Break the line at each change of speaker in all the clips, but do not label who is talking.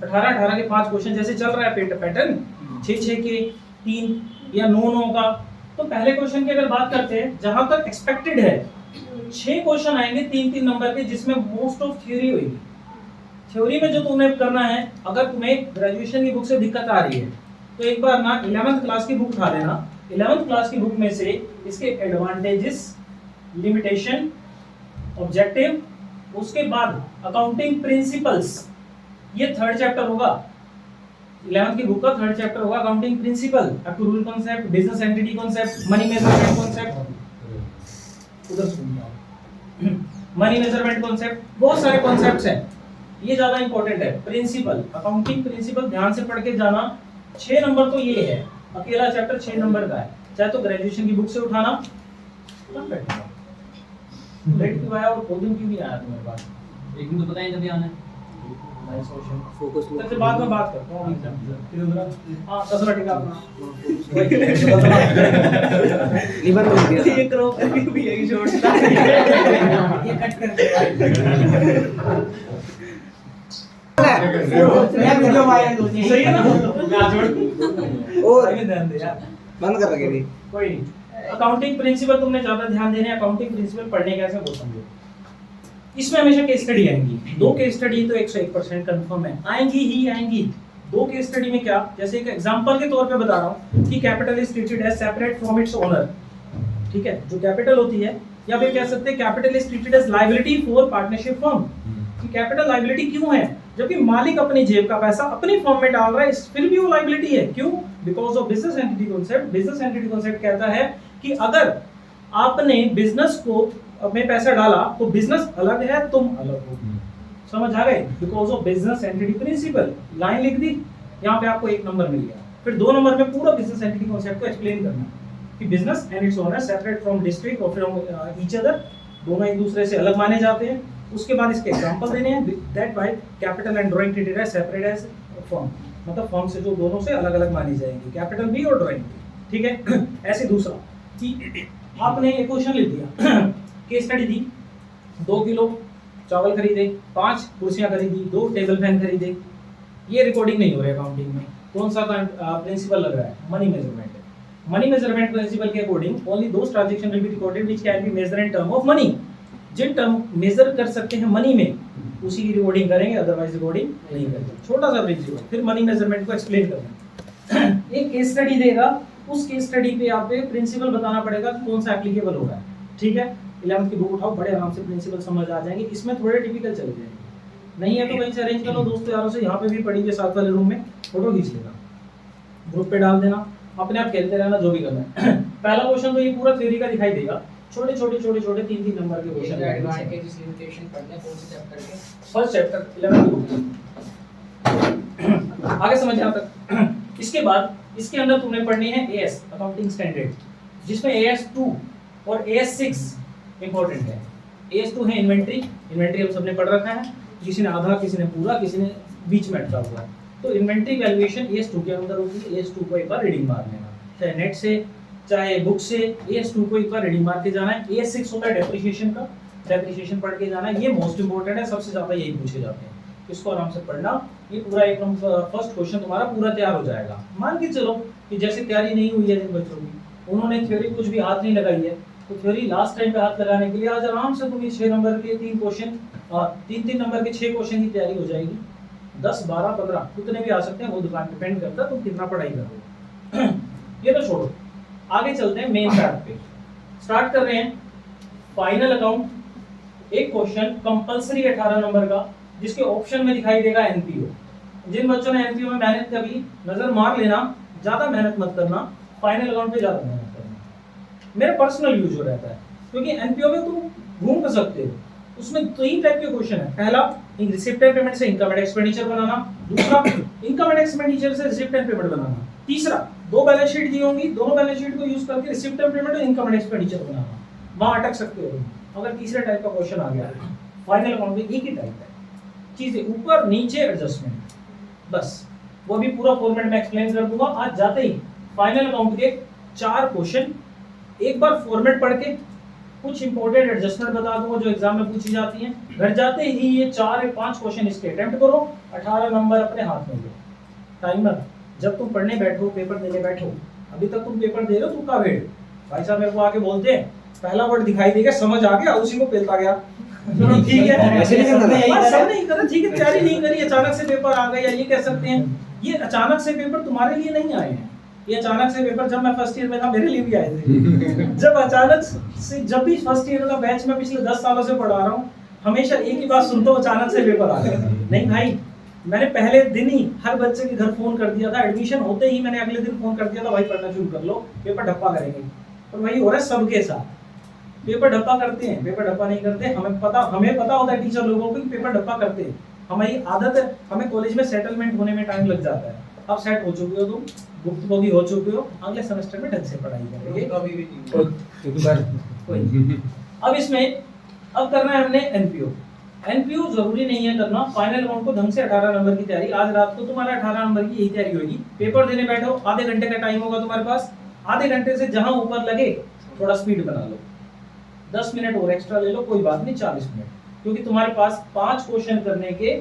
18 के 5 क्वेश्चन जैसे चल रहा है पैटर्न, 6 के 3 या 9 का। तो पहले क्वेश्चन की अगर बात करते हैं, जहां तक एक्सपेक्टेड है 6 क्वेश्चन आएंगे 3-3 नंबर के, जिसमें मोस्ट ऑफ थ्योरी होगी। थ्योरी में जो तुम्हें करना है, अगर तुम्हें ग्रेजुएशन की बुक से दिक्कत आ रही है तो एक बार ना 11th क्लास की बुक उठा लेना। 11th क्लास की बुक में से इसके एडवांटेजेस, लिमिटेशन, ऑब्जेक्टिव, उसके बाद अकाउंटिंग प्रिंसिपल्स, ये 3rd चैप्टर होगा। 11th की बुक का 3rd चैप्टर होगा accounting principle, accrual concept, business entity concept, money measurement concept, उधर सुन जाओ, मनी मेजरमेंट कॉन्सेप्ट, बहुत सारे कॉन्सेप्ट्स हैं। ये ज्यादा इंपॉर्टेंट है। प्रिंसिपल, अकाउंटिंग प्रिंसिपल ध्यान से पढ़ के जाना। 6 नंबर तो ये है, अकेला चैप्टर 6 नंबर का है। चाहे तो ग्रेजुएशन की बुक से उठाना। लेट क्यों आया और कोडिंग क्यों नहीं आया तुम्हारे पास?
एक दिन तो बताएं जब आना है।
फोकस तो बाद में बात करता हूं एग्जाम। हां ससुरा ठीक है अपना
लिवर में दिया
ये करो भी है शॉर्ट ये कट कर दे
मैं वीडियो वायरल हो
सही है ना?
और
ध्यान दे यार,
बंद कर रखे थी।
कोई नहीं। अकाउंटिंग प्रिंसिपल तुमने ज्यादा ध्यान देना है। अकाउंटिंग प्रिंसिपल पढ़ने कैसे वो समझो। इसमें हमेशा केस स्टडी आएंगी। 2 केस स्टडी तो 101% कंफर्म है, आएंगी ही आएंगी। 2 केस स्टडी में क्या, जैसे एक एग्जांपल के तौर पे बता रहा हूं कि capital is treated as separate from its owner. ठीक है, जो कैपिटल होती है, या फिर कह सकते हैं capital is treated as liability for partnership firm. कि कैपिटल लायबिलिटी क्यों है, जबकि मालिक अपनी जेब का पैसा अपनी फर्म में डाल रहा है, फिर भी वो लायबिलिटी है। क्यों? Because of business entity concept. Business entity concept कहता है कि अगर आपने बिजनेस को में पैसा डाला तो बिजनेस अलग है, तुम अलग हो। समझ आ गए? Because of business entity principle. Line लिख दी, यहाँ पे आपको 1 नंबर मिल गया। फिर 2 नंबर में पूरा बिजनेस एंटिटी कॉन्सेप्ट को एक्सप्लेन करना कि business and its owner separate from district और फ्रॉम ईच अदर, दोनों एक दूसरे से अलग माने जाते हैं। उसके बाद इसके एग्जांपल देने हैं। That why capital and drawing treated as separate as firm, मतलब फर्म से जो दोनों से अलग अलग मानी जाएंगी, कैपिटल भी और ड्राइंग भी। ठीक है। ऐसे दूसरा कि आपने एक क्वेश्चन लिख दिया, केस स्टडी दी, 2 किलो चावल खरीदे, 5 कुर्सियां खरीदी, 2 टेबल फैन खरीदे। ये रिकॉर्डिंग नहीं हो रही अकाउंटिंग में। कौन सा प्रिंसिपल लग रहा है? Money measurement. Money measurement principle के according only those transaction will be recorded which can be measured in term of money. जिन टर्म मेजर कर सकते हैं मनी में, उसी की रिकॉर्डिंग करेंगे, अदरवाइज रिकॉर्डिंग नहीं करेंगे। छोटा सा प्रिंसिपल। फिर मनी मेजरमेंट को एक्सप्लेन करना। एक केस स्टडी देगा, उस केस स्टडी पे आप प्रिंसिपल बताना पड़ेगा कि कौन सा एप्लीकेबल हो रहा है। ठीक है। 11th की बुक उठाओ, बड़े आराम से प्रिंसिपल समझ आ जाएंगे। इसमें थोड़े टिपिकल चले जाएंगे। नहीं है तो कहीं से अरेंज कर लो दोस्तों यारों से, यहाँ पे भी पड़ी है साथ वाले रूम में, फोटो खींच लेना, ग्रुप पे डाल देना, अपने आप खेलते रहना, जो भी करना है। पहला क्वेश्चन तो ये पूरा थ्योरी का दिखाई देगा। छोटे छोटे 3-3 नंबर के क्वेश्चन।
एडवांटेजेस, लिमिटेशन पढ़ने कौन से चैप्टर के?
फर्स्ट चैप्टर 11th की बुक। आगे समझ यहाँ तक। इसके बाद इसके अंदर तुमने पढ़नी है एएस, अकाउंटिंग स्टैंडर्ड, जिसमें AS2 और AS6 इंपॉर्टेंट है। AS2 है इन्वेंट्री। इन्वेंट्री हम सबने पढ़ रखा है, किसी ने आधा, किसी ने पूरा, किसी ने बीच में अटका हुआ है। तो इन्वेंट्री वैल्यूएशन AS2 के अंदर होती है। AS2 को एक बार रीडिंग मार लेना, चाहे नेट से चाहे बुक से। AS2 को एक बार रीडिंग मार के जाना है। AS6 होता है डेप्रिसिएशन का, डेप्रिसिएशन पढ़ के जाना है। ये मोस्ट इंपॉर्टेंट है, सबसे ज्यादा यही पूछे जाते हैं। इसको आराम से पढ़ना। ये पूरा एकदम फर्स्ट क्वेश्चन तुम्हारा पूरा तैयार हो जाएगा। मान के चलो कि जैसे तैयारी नहीं हुई है जिन बच्चों की, उन्होंने थ्योरी कुछ भी हाथ नहीं लगाई है, तो थ्योरी लास्ट टाइम पे हाथ लगाने के लिए आज आराम से तुम 6 नंबर के 3 क्वेश्चन, 3-3 नंबर के 6 क्वेश्चन की तैयारी हो जाएगी। 10, 12, 15 कितने भी आ सकते हैं, वो दुकान डिपेंड करता है तुम कितना पढ़ाई कर रहे हो। ये तो छोड़ो, आगे चलते हैं मेन पार्ट पे। स्टार्ट कर रहे हैं फाइनल अकाउंट। एक क्वेश्चन कंपलसरी 18 नंबर का, जिसके ऑप्शन में दिखाई देगा एनपीओ। जिन बच्चों ने एनपीओ में मेहनत करी, नजर मार लेना, ज्यादा मेहनत मत करना, फाइनल अकाउंट पे ज्यादा मेहनत करना। मेरा पर्सनल व्यू जो रहता है, क्योंकि एनपीओ में तुम घूम सकते हो। उसमें 3 टाइप के क्वेश्चन है। पहला, रिसिप्ट एंड पेमेंट से इनकम एंड एक्सपेंडिचर बनाना। दूसरा, इनकम एंड एक्सपेंडिचर से रिसिप्ट एंड पेमेंट बनाना। तीसरा, 2 बैलेंस शीट दी होंगी, दोनों बैलेंस शीट को यूज करके रिसिप्ट एंड पेमेंट और इनकम एंड एक्सपेंडिचर बनाना। वहां अटक सकते हो तुम अगर तीसरे टाइप का क्वेश्चन आ गया। फाइनल अकाउंट में एक ही टाइप है, चीजें ऊपर नीचे एडजस्टमेंट, बस। वो भी पूरा फॉर्मेट में एक्सप्लेन कर दूंगा। आज जाते ही फाइनल अकाउंट के 4 क्वेश्चन एक बार फॉर्मेट पढ़ के कुछ इंपॉर्टेंट एडजस्टमेंट बता दूंगा जो एग्जाम में पूछी जाती हैं। घर जाते ही ये 4 या 5 क्वेश्चन इसके अटेम्प्ट करो, 18 नंबर अपने हाथ में लो। टाइमर जब तुम पढ़ने बैठो, पेपर देने बैठो, अभी तक तुम पेपर दे रहे हो, तुक्का भेड़ भाई साहब मेरे को आके बोलते हैं पहला वर्ड दिखाई देगा, समझ आ गया, उसी को पेलता गया। चलो ठीक है,
ऐसे नहीं करना है।
हाँ, सब नहीं करना, ठीक है, तैयारी नहीं करी, अचानक से पेपर आ गया, ये कह सकते हैं। ये अचानक से पेपर तुम्हारे लिए नहीं आए हैं, ये अचानक से पेपर जब मैं फर्स्ट ईयर में था मेरे लिए भी आए थे। जब अचानक से, जब भी फर्स्ट ईयर का बैच में पिछले 10 सालों से पढ़ा रहा हूँ, हमेशा एक ही बात सुनता हूँ, अचानक से पेपर आ गया। नहीं भाई, मैंने पहले दिन ही हर बच्चे के घर फोन कर दिया था, एडमिशन होते ही मैंने अगले दिन फोन कर दिया था, भाई पढ़ना शुरू कर लो, पेपर ढप्पा करेंगे। और वही हो रहा है सबके साथ, पेपर ढप्पा करते हैं, पेपर ढप्पा नहीं करते। हमें पता होता है टीचर लोगों को कि पेपर ढप्पा करते हैं, हमारी आदत है, हमें कॉलेज में सेटलमेंट होने में टाइम लग जाता है। अब सेट हो चुके हो तुम, भुक्तभोगी हो चुके हो, अगले सेमेस्टर में ढंग से पढ़ाई करेंगे। अब इसमें अब करना है हमने एनपीओ। एनपीओ जरूरी नहीं है करना, फाइनल अकाउंट को ढंग से 18 नंबर की तैयारी, आज रात को तुम्हारा 18 नंबर की यही तैयारी होगी। पेपर देने बैठो, आधे घंटे का टाइम होगा तुम्हारे पास, आधे घंटे से जहां ऊपर लगे थोड़ा स्पीड बना लो, 10 मिनट और एक्स्ट्रा ले लो, कोई बात नहीं, 40 मिनट, क्योंकि तुम्हारे पास 5 क्वेश्चन करने के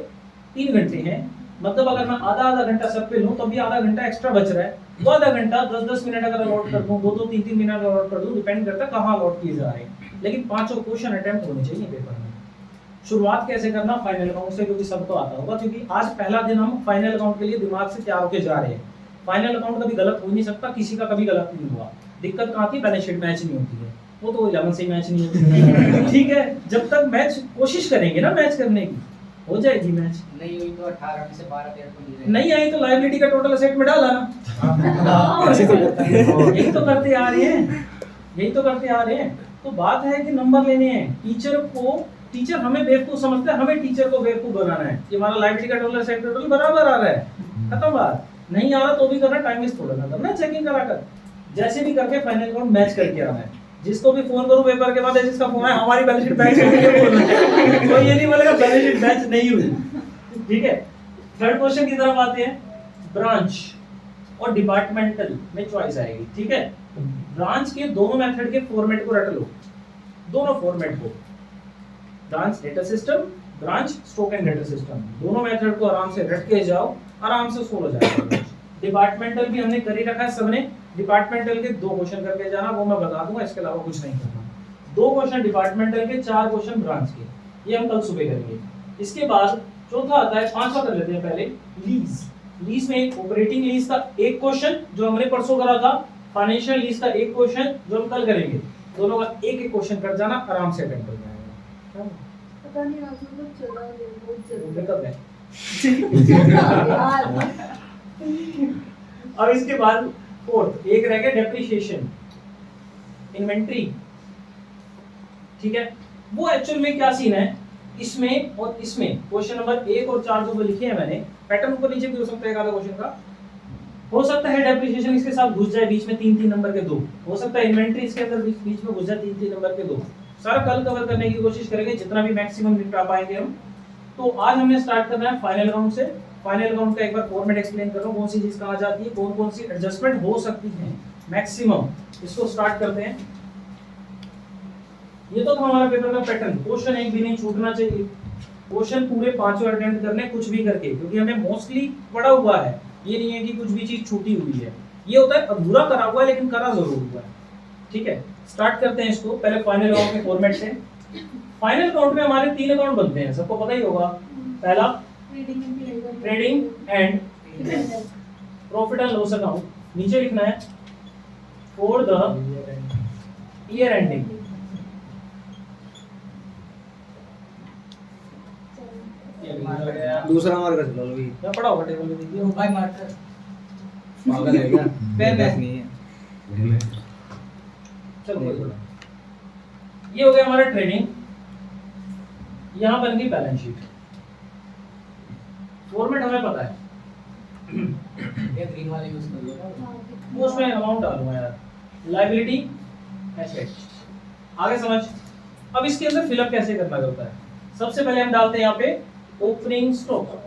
3 घंटे हैं। मतलब अगर मैं आधा घंटा सब पे लूं, तब भी आधा घंटा एक्स्ट्रा बच रहा है, वो आधा घंटा 10-10 मिनट अगर अलॉट कर दूं, 2-2, 3-3 मिनट अलॉट कर दूं, डिपेंड करता है कहां अलॉट किए जा रहे हैं, लेकिन 5 क्वेश्चन अटेम्प्ट होने चाहिए पेपर में। शुरुआत कैसे करना, फाइनल अकाउंट से, क्योंकि सबको आता होगा, क्योंकि आज पहला दिन हम फाइनल अकाउंट के लिए दिमाग से तैयार होकर जा रहे हैं। फाइनल अकाउंट कभी गलत हो नहीं सकता, किसी का कभी गलत नहीं हुआ। दिक्कत कहाँ थी, बैलेंस शीट मैच नहीं होती है, वो तो 11 से ही मैच नहीं होती। ठीक है, जब तक मैच कोशिश करेंगे ना मैच करने की, हो जाएगी मैच।
नहीं हुई तो 18 में से 12-13 को नहीं
नहीं आई तो लायबिलिटी का टोटल असेट में डाला ना।
ऐसे तो करते हैं।
यही तो करते आ रहे हैं, यही तो करते आ रहे हैं। तो बात है कि नंबर लेने हैं। टीचर हमें बेवकूफ समझता है, हमें टीचर को बेवकूफ बनाना है कि हमारा लायबिलिटी का टोटल असेट टोटल बराबर आ रहा है, खत्म बात। नहीं आ रहा तो भी करना, टाइम वेस्ट थोड़ा ना करना, चेकिंग कराकर जैसे भी करके फाइनल अकाउंट मैच करके आना है। जिसको भी फोन करूं पेपर के बाद, जिसका फोन है हमारी बैलेंस शीट मैच होगी, ये बोलना है, तो ये नहीं बोलेगा बैलेंस शीट मैच नहीं हुई। ठीक है, थर्ड क्वेश्चन की तरफ आते हैं। ब्रांच और डिपार्टमेंटल में चॉइस आएगी। ठीक है, ब्रांच के दोनों मेथड के फॉर्मेट को रट लो, दोनों फॉर्मेट को, branch data system, branch stock and data system, दोनों मेथड को आराम से रट के जाओ, आराम से सोल्व हो जाएगा। डिपार्टमेंटल भी हमने कर ही रखा है सबने, डिपार्टमेंटल के 2 क्वेश्चन करके जाना, वो मैं बता दूंगा, इसके अलावा कुछ नहीं करना। 2 क्वेश्चन डिपार्टमेंटल के, 4 क्वेश्चन ब्रांच के, ये हम कल सुबह करेंगे। इसके बाद चौथा आता है, 5वां कर लेते हैं पहले, लीज। लीज में ऑपरेटिंग लीज का 1 क्वेश्चन जो हमने परसों करा था, फाइनेंशियल लीज का 1 क्वेश्चन जो हम कल करेंगे, दोनों का एक क्वेश्चन कर जाना, आराम से अटेंड कर जाएगा।
पता नहीं आज मतलब चला गया बहुत जल्दी।
कब है?
यार
अब इसके बाद फोर्थ एक रह गया, डेप्रिसिएशन, इन्वेंट्री। ठीक है, वो एक्चुअल में क्या सीन है, इसमें और इसमें क्वेश्चन नंबर 1 और 4 जो लिखे हैं मैंने, पैटर्न ऊपर नीचे भी हो सकता है एक आधा क्वेश्चन का, हो सकता है डेप्रिसिएशन इसके साथ घुस जाए बीच में 3-3 नंबर के 2, हो सकता है इन्वेंट्री इसके अंदर बीच में घुस जाए 3-3 नंबर के 2। सारा कल कवर करने की कोशिश करेंगे, जितना भी मैक्सिमम निपटा पाएंगे हम। तो आज हमने स्टार्ट करना है फाइनल अकाउंट से। फाइनल अकाउंट का एक बार फॉर्मेट एक्सप्लेन कर रहा हूं, कौन सी चीज कहां जाती है, कौन कौन सी एडजस्टमेंट हो सकती है मैक्सिमम। इसको स्टार्ट करते हैं। ये तो था हमारा पेपर का पैटर्न, क्वेश्चन एक भी नहीं छूटना चाहिए, क्वेश्चन पूरे 5 अटेम्प्ट करने कुछ भी करके, क्योंकि हमें मोस्टली पढ़ा हुआ है, ये नहीं है कि कुछ भी चीज छूटी हुई है। ये होता है अधूरा करा हुआ है लेकिन करा जरूर हुआ है। ठीक है, स्टार्ट करते हैं इसको पहले फाइनल अकाउंट के फॉर्मेट से। फाइनल अकाउंट में हमारे 3 अकाउंट बनते हैं, सबको पता ही होगा। पहला trading and profit and loss account, नीचे लिखना है फॉर द ईयर एंडिंग।
दूसरा मार्क कर लो अभी।
क्या पढ़ा होगा टेबल में, देखिए
भाई मार्कर
पागल है क्या?
पेन है।
नहीं है।
चलो, ये हो गया हमारा ट्रेडिंग। यहाँ बन गई बैलेंस शीट, फॉर्मेट हमें पता है,
ये ग्रीन वाले यूज कर लो ना।
वो उसमें अमाउंट डालूंगा यार, लायबिलिटी एसेट, आगे समझ। अब इसके अंदर फिलअप कैसे करना होता है, सबसे पहले हम डालते हैं यहाँ पे ओपनिंग स्टॉक,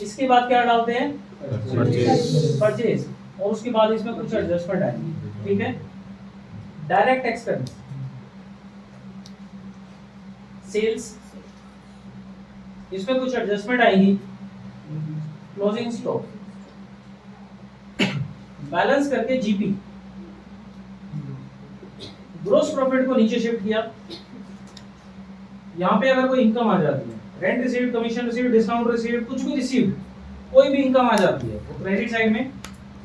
इसके बाद क्या डालते हैं परचेज, और उसके बाद इसमें कुछ एडजस्टमेंट आएंगे। ठीक है, डायरेक्ट एक्सपेंस, सेल्स, इसमें कुछ एडजस्टमेंट आएगी, क्लोजिंग स्टॉक, बैलेंस करके जीपी, ग्रोस प्रॉफिट को नीचे शिफ्ट किया। यहाँ पे अगर कोई इनकम आ जाती है, rent received, commission received, discount received, कुछ भी रिसीव्ड, कोई भी इनकम आ जाती है तो क्रेडिट साइड में,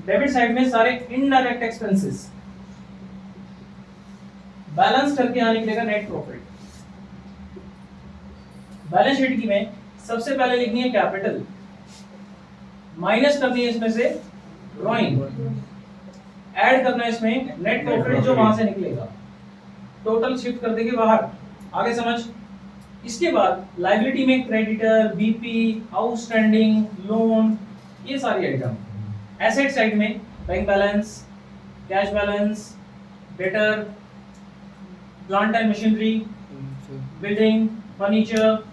डेबिट साइड में सारे इनडायरेक्ट एक्सपेंसेस बैलेंस करके यहाँ निकलेगा नेट प्रॉफिट। बैलेंस शीट की में सबसे पहले लिखनी है कैपिटल, माइनस करनी है इसमें से ड्राइंग, ऐड करना है इसमें नेट प्रॉफिट जो वहां से निकलेगा, टोटल शिफ्ट कर देंगे बाहर। आगे समझ। इसके बाद लायबिलिटी में क्रेडिटर, बीपी, आउटस्टैंडिंग, लोन, ये सारी आइटम। एसेट साइड में bank balance, cash balance, debtor, plant and machinery, building, furniture.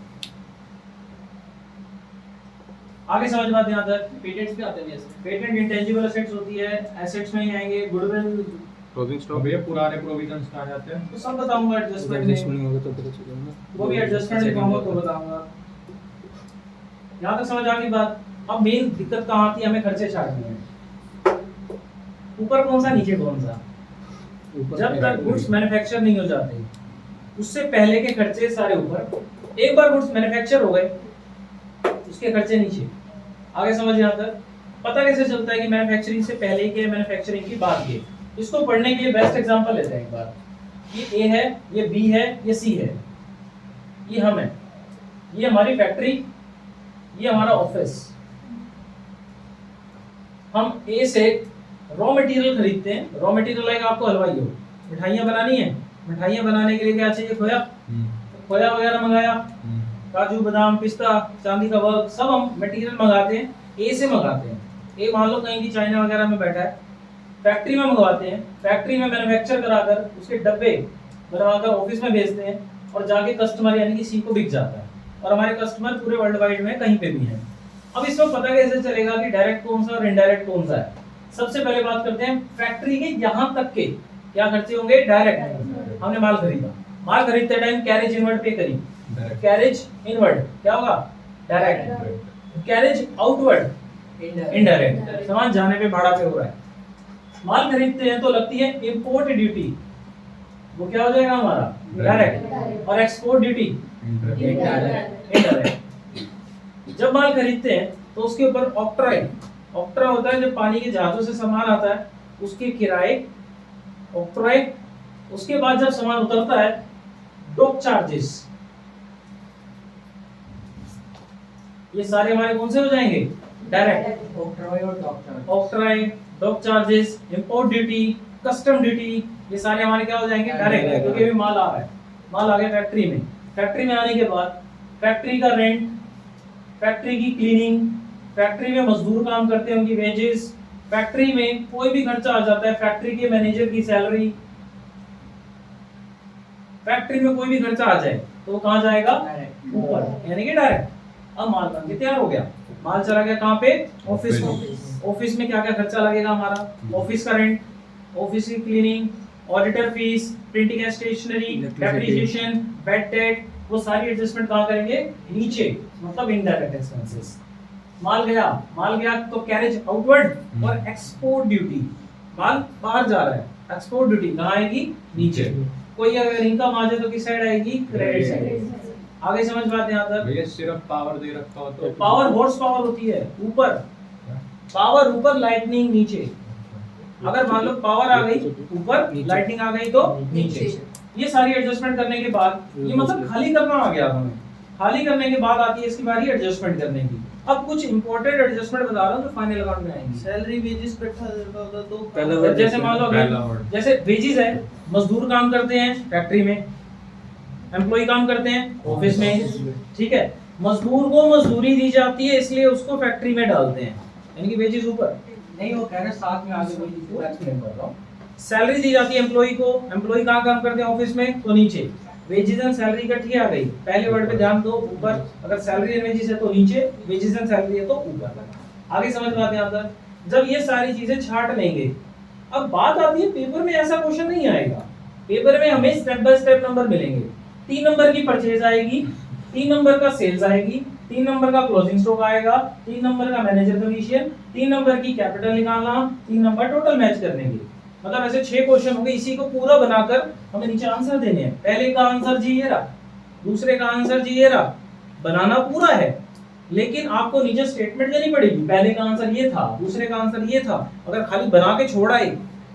आगे समझ बात यहाँ तक।
पेटेंट्स भी आते हैं ऐसे।
पेटेंट इंटेंजिबल एसेट्स होती है, एसेट्स में ही आएंगे गुडविल,
क्लोजिंग स्टॉक
भैया पुराने प्रोविजंस कहाँ जाते हैं?
तो सब बताऊंगा एडजस्टमेंट में,
होगा तो पता चलेगा ना।
वो भी एडजस्टमेंट दिखाऊंगा तो बताऊंगा। यहाँ तक समझ आ गई बात। अब मेन दिक्कत कहाँ आती है, हमें खर्चे छाटने में, ऊपर कौन सा नीचे कौन सा। जब तक गुड्स मैन्युफैक्चर नहीं हो जाते उससे पहले के खर्चे सारे ऊपर, एक बार गुड्स मैन्युफैक्चर हो गए उसके खर्चे नीचे। आगे समझ यहाँ तक। पता कैसे चलता है कि मैन्युफैक्चरिंग से पहले के, मैन्युफैक्चरिंग की बाद के। इसको पढ़ने के लिए बेस्ट एग्जांपल लेते हैं एक बार। ये ए है, ये बी है, ये सी है, ये हम है, ये हमारी फैक्ट्री, ये हमारा ऑफिस। हम ए से रॉ मटेरियल खरीदते हैं। रॉ मटेरियल लाइक आपको हलवाई हो, मिठाइयाँ बनानी है, मिठाइयाँ बनाने के लिए क्या चाहिए, खोया, खोया वगैरह मंगाया, काजू बादाम पिस्ता चांदी का वर्क, सब हम मटेरियल मंगाते हैं, ए से मंगाते हैं। ए मान लो कहीं भी चाइना वगैरह में बैठा है, फैक्ट्री में मंगवाते हैं, फैक्ट्री में मैन्युफैक्चर कराकर उसके डब्बे बनवाकर ऑफिस में भेजते हैं और जाके कस्टमर यानी कि सी को बिक जाता है। और हमारे कस्टमर पूरे वर्ल्ड वाइड में कहीं पे भी हैं। अब इसमें पता कैसे चलेगा कि डायरेक्ट कौन सा और इनडायरेक्ट कौन सा है। सबसे पहले बात करते हैं फैक्ट्री के यहाँ तक के क्या खर्चे होंगे, डायरेक्ट। हमने माल खरीदा, माल खरीदते टाइम कैरेज इनवर्ड पे करी, कैरेज इनवर्ड क्या होगा, डायरेक्ट। कैरेज आउटवर्ड इनडायरेक्ट, सामान जाने पे भाड़ा पे हो रहा है। माल खरीदते हैं तो लगती है इंपोर्ट ड्यूटी, वो क्या हो जाएगा हमारा, डायरेक्ट। और एक्सपोर्ट ड्यूटी इनडायरेक्ट। जब माल खरीदते हैं तो उसके ऊपर ऑक्ट्रॉय, ऑक्ट्रा होता है जब पानी के जहाजों से सामान आता है उसके किराए, ऑक्ट्रॉय। उसके बाद जब सामान उतरता है डॉक चार्जेस, ये सारे हमारे कौन से हो जाएंगे, डायरेक्ट।
ऑक्ट्रॉय और dock charge,
octroi, dock charges, import duty, custom duty, ये सारे हमारे क्या हो जाएंगे, डायरेक्ट, क्योंकि अभी माल आ रहा है। माल आ गया फैक्ट्री में, फैक्ट्री में आने के बाद फैक्ट्री का रेंट, फैक्ट्री की क्लीनिंग, फैक्ट्री में मजदूर काम करते हैं उनकी वेजेस, फैक्ट्री में कोई भी खर्चा आ जाता है, फैक्ट्री के मैनेजर की सैलरी, फैक्ट्री में कोई भी खर्चा आ जाए तो वो कहाँ जाएगा, ऊपर, यानी कि डायरेक्ट। अब माल बन के तैयार हो गया, माल चला गया कहाँ पे, ऑफिस में। ऑफिस में क्या क्या खर्चा लगेगा हमारा, ऑफिस का रेंट, ऑफिस की cleaning, auditor fees, printing and stationery, depreciation, bad debt, वो सारी एडजस्टमेंट कहाँ करेंगे, नीचे, मतलब इनडायरेक्ट एक्सपेंसेस। माल गया तो कैरेज आउटवर्ड और एक्सपोर्ट ड्यूटी, माल बाहर जा रहा है, एक्सपोर्ट ड्यूटी कहाँ आएगी, नीचे। कोई अगर इनकम आ जाए तो किस साइड आएगी, क्रेडिट साइड। आगे समझ बात यहाँ तक।
भैया सिर्फ पावर दे रखा हो तो
पावर हॉर्स पावर होती है ऊपर, पावर ऊपर, लाइटनिंग नीचे। अगर मान लो पावर आ गई ऊपर, लाइटनिंग आ गई तो नीचे। ये सारी एडजस्टमेंट करने के बाद, ये मतलब खाली करना आ गया हमें। खाली करने के बाद आती है इसकी बारी एडजस्टमेंट करने की। अब कुछ इंपॉर्टेंट एडजस्टमेंट बता रहा हूँ जो फाइनल अकाउंट में आएंगी।
सैलरी वेजेस पे 8000 का होता तो
पहला
जैसे मान लो
पहला
अगर
वर्ड।
जैसे वेजेस है, मजदूर काम करते हैं फैक्ट्री में, एम्प्लॉय काम करते हैं ऑफिस में, ठीक है। मजदूर को मजदूरी दी जाती है इसलिए उसको फैक्ट्री में डालते हैं, यानी कि वेजेस ऊपर।
नहीं, वो कह रहे साथ में आगे कोई
वो एक्सप्लेन कर रहा हूँ। सैलरी दी जाती है एम्प्लॉय को, एम्प्लॉय कहाँ काम करते हैं ऑफिस में, तो नीचे। वेजेस एंड सैलरी इकट्ठी आ गई, पहले वर्ड पे ध्यान दो, ऊपर। अगर सैलरी एंड वेजेस है तो नीचे, वेजेस एंड सैलरी है तो ऊपर। आगे समझ में आते हैं अंदर। जब ये सारी चीजें छाट लेंगे, अब बात आती है पेपर में ऐसा क्वेश्चन नहीं आएगा पेपर में हमें स्टेप बाय स्टेप नंबर मिलेंगे। 3 नंबर की परचेज आएगी, 3 नंबर का सेल्स आएगी, 3 नंबर का क्लोजिंग स्टॉक आएगा, 3 नंबर का मैनेजर कमीशन, 3 नंबर की कैपिटल निकालना, 3 नंबर टोटल मैच करने के। मतलब ऐसे 6 क्वेश्चन होंगे, इसी को पूरा बनाकर हमें नीचे आंसर देने हैं। पहले का आंसर जी ये रहा, दूसरे का आंसर जी ये रहा, बनाना पूरा है लेकिन आपको नीचे स्टेटमेंट देनी पड़ेगी। पहले का आंसर ये था, दूसरे का आंसर ये था। अगर खाली बना के छोड़ा ही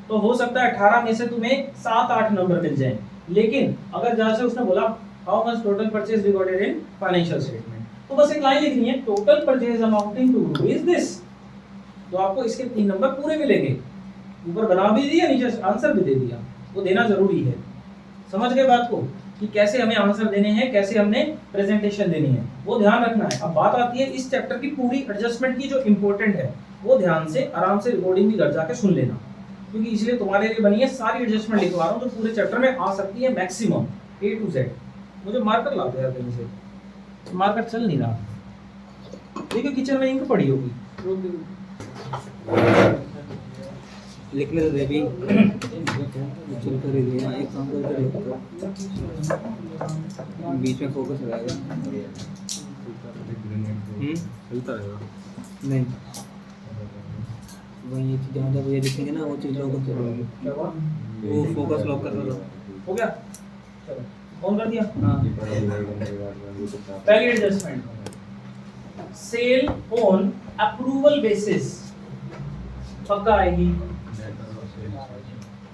तो हो सकता है 18 में से तुम्हें 7-8 नंबर मिल जाएं। लेकिन अगर जैसे उसने बोला how much total purchase recorded in financial statement, तो बस एक लाइन लिखनी है, total purchase amounting to rupees this, तो आपको इसके 3 नंबर पूरे मिलेंगे। ऊपर बना भी दिया, नीचे आंसर भी दे दिया, वो देना जरूरी है। समझ गए बात को कि कैसे हमें आंसर देने हैं, कैसे हमने प्रेजेंटेशन देनी है, वो ध्यान रखना है। अब बात आती है इस चैप्टर की पूरी एडजस्टमेंट की जो इंपॉर्टेंट है, वो ध्यान से आराम से रिकॉर्डिंग भी घर जाके सुन लेना, क्योंकि इसलिए तुम्हारे लिए बनी है सारी एडजस्टमेंट लिखवा रहा हूँ जो पूरे चैप्टर में आ सकती है मैक्सिमम A to Z। मुझे मार्कर ला दो यार कहीं से, मार्कर चल नहीं रहा। देखो किचन में इंक पड़ी होगी,
लिखने तो दे भी चल कर ही दिया, एक काम करके बीच में फोकस रहेगा।
चलता रहेगा।
नहीं वही ये चीज़ जहाँ जब ये लिखेंगे ना, वो चीज़ लोगों को
क्या हुआ?
वो फोकस लॉक कर दो।
हो गया, चलो ऑन कर दिया।
हाँ
पहली adjustment, sale on approval basis पक्का आएगी।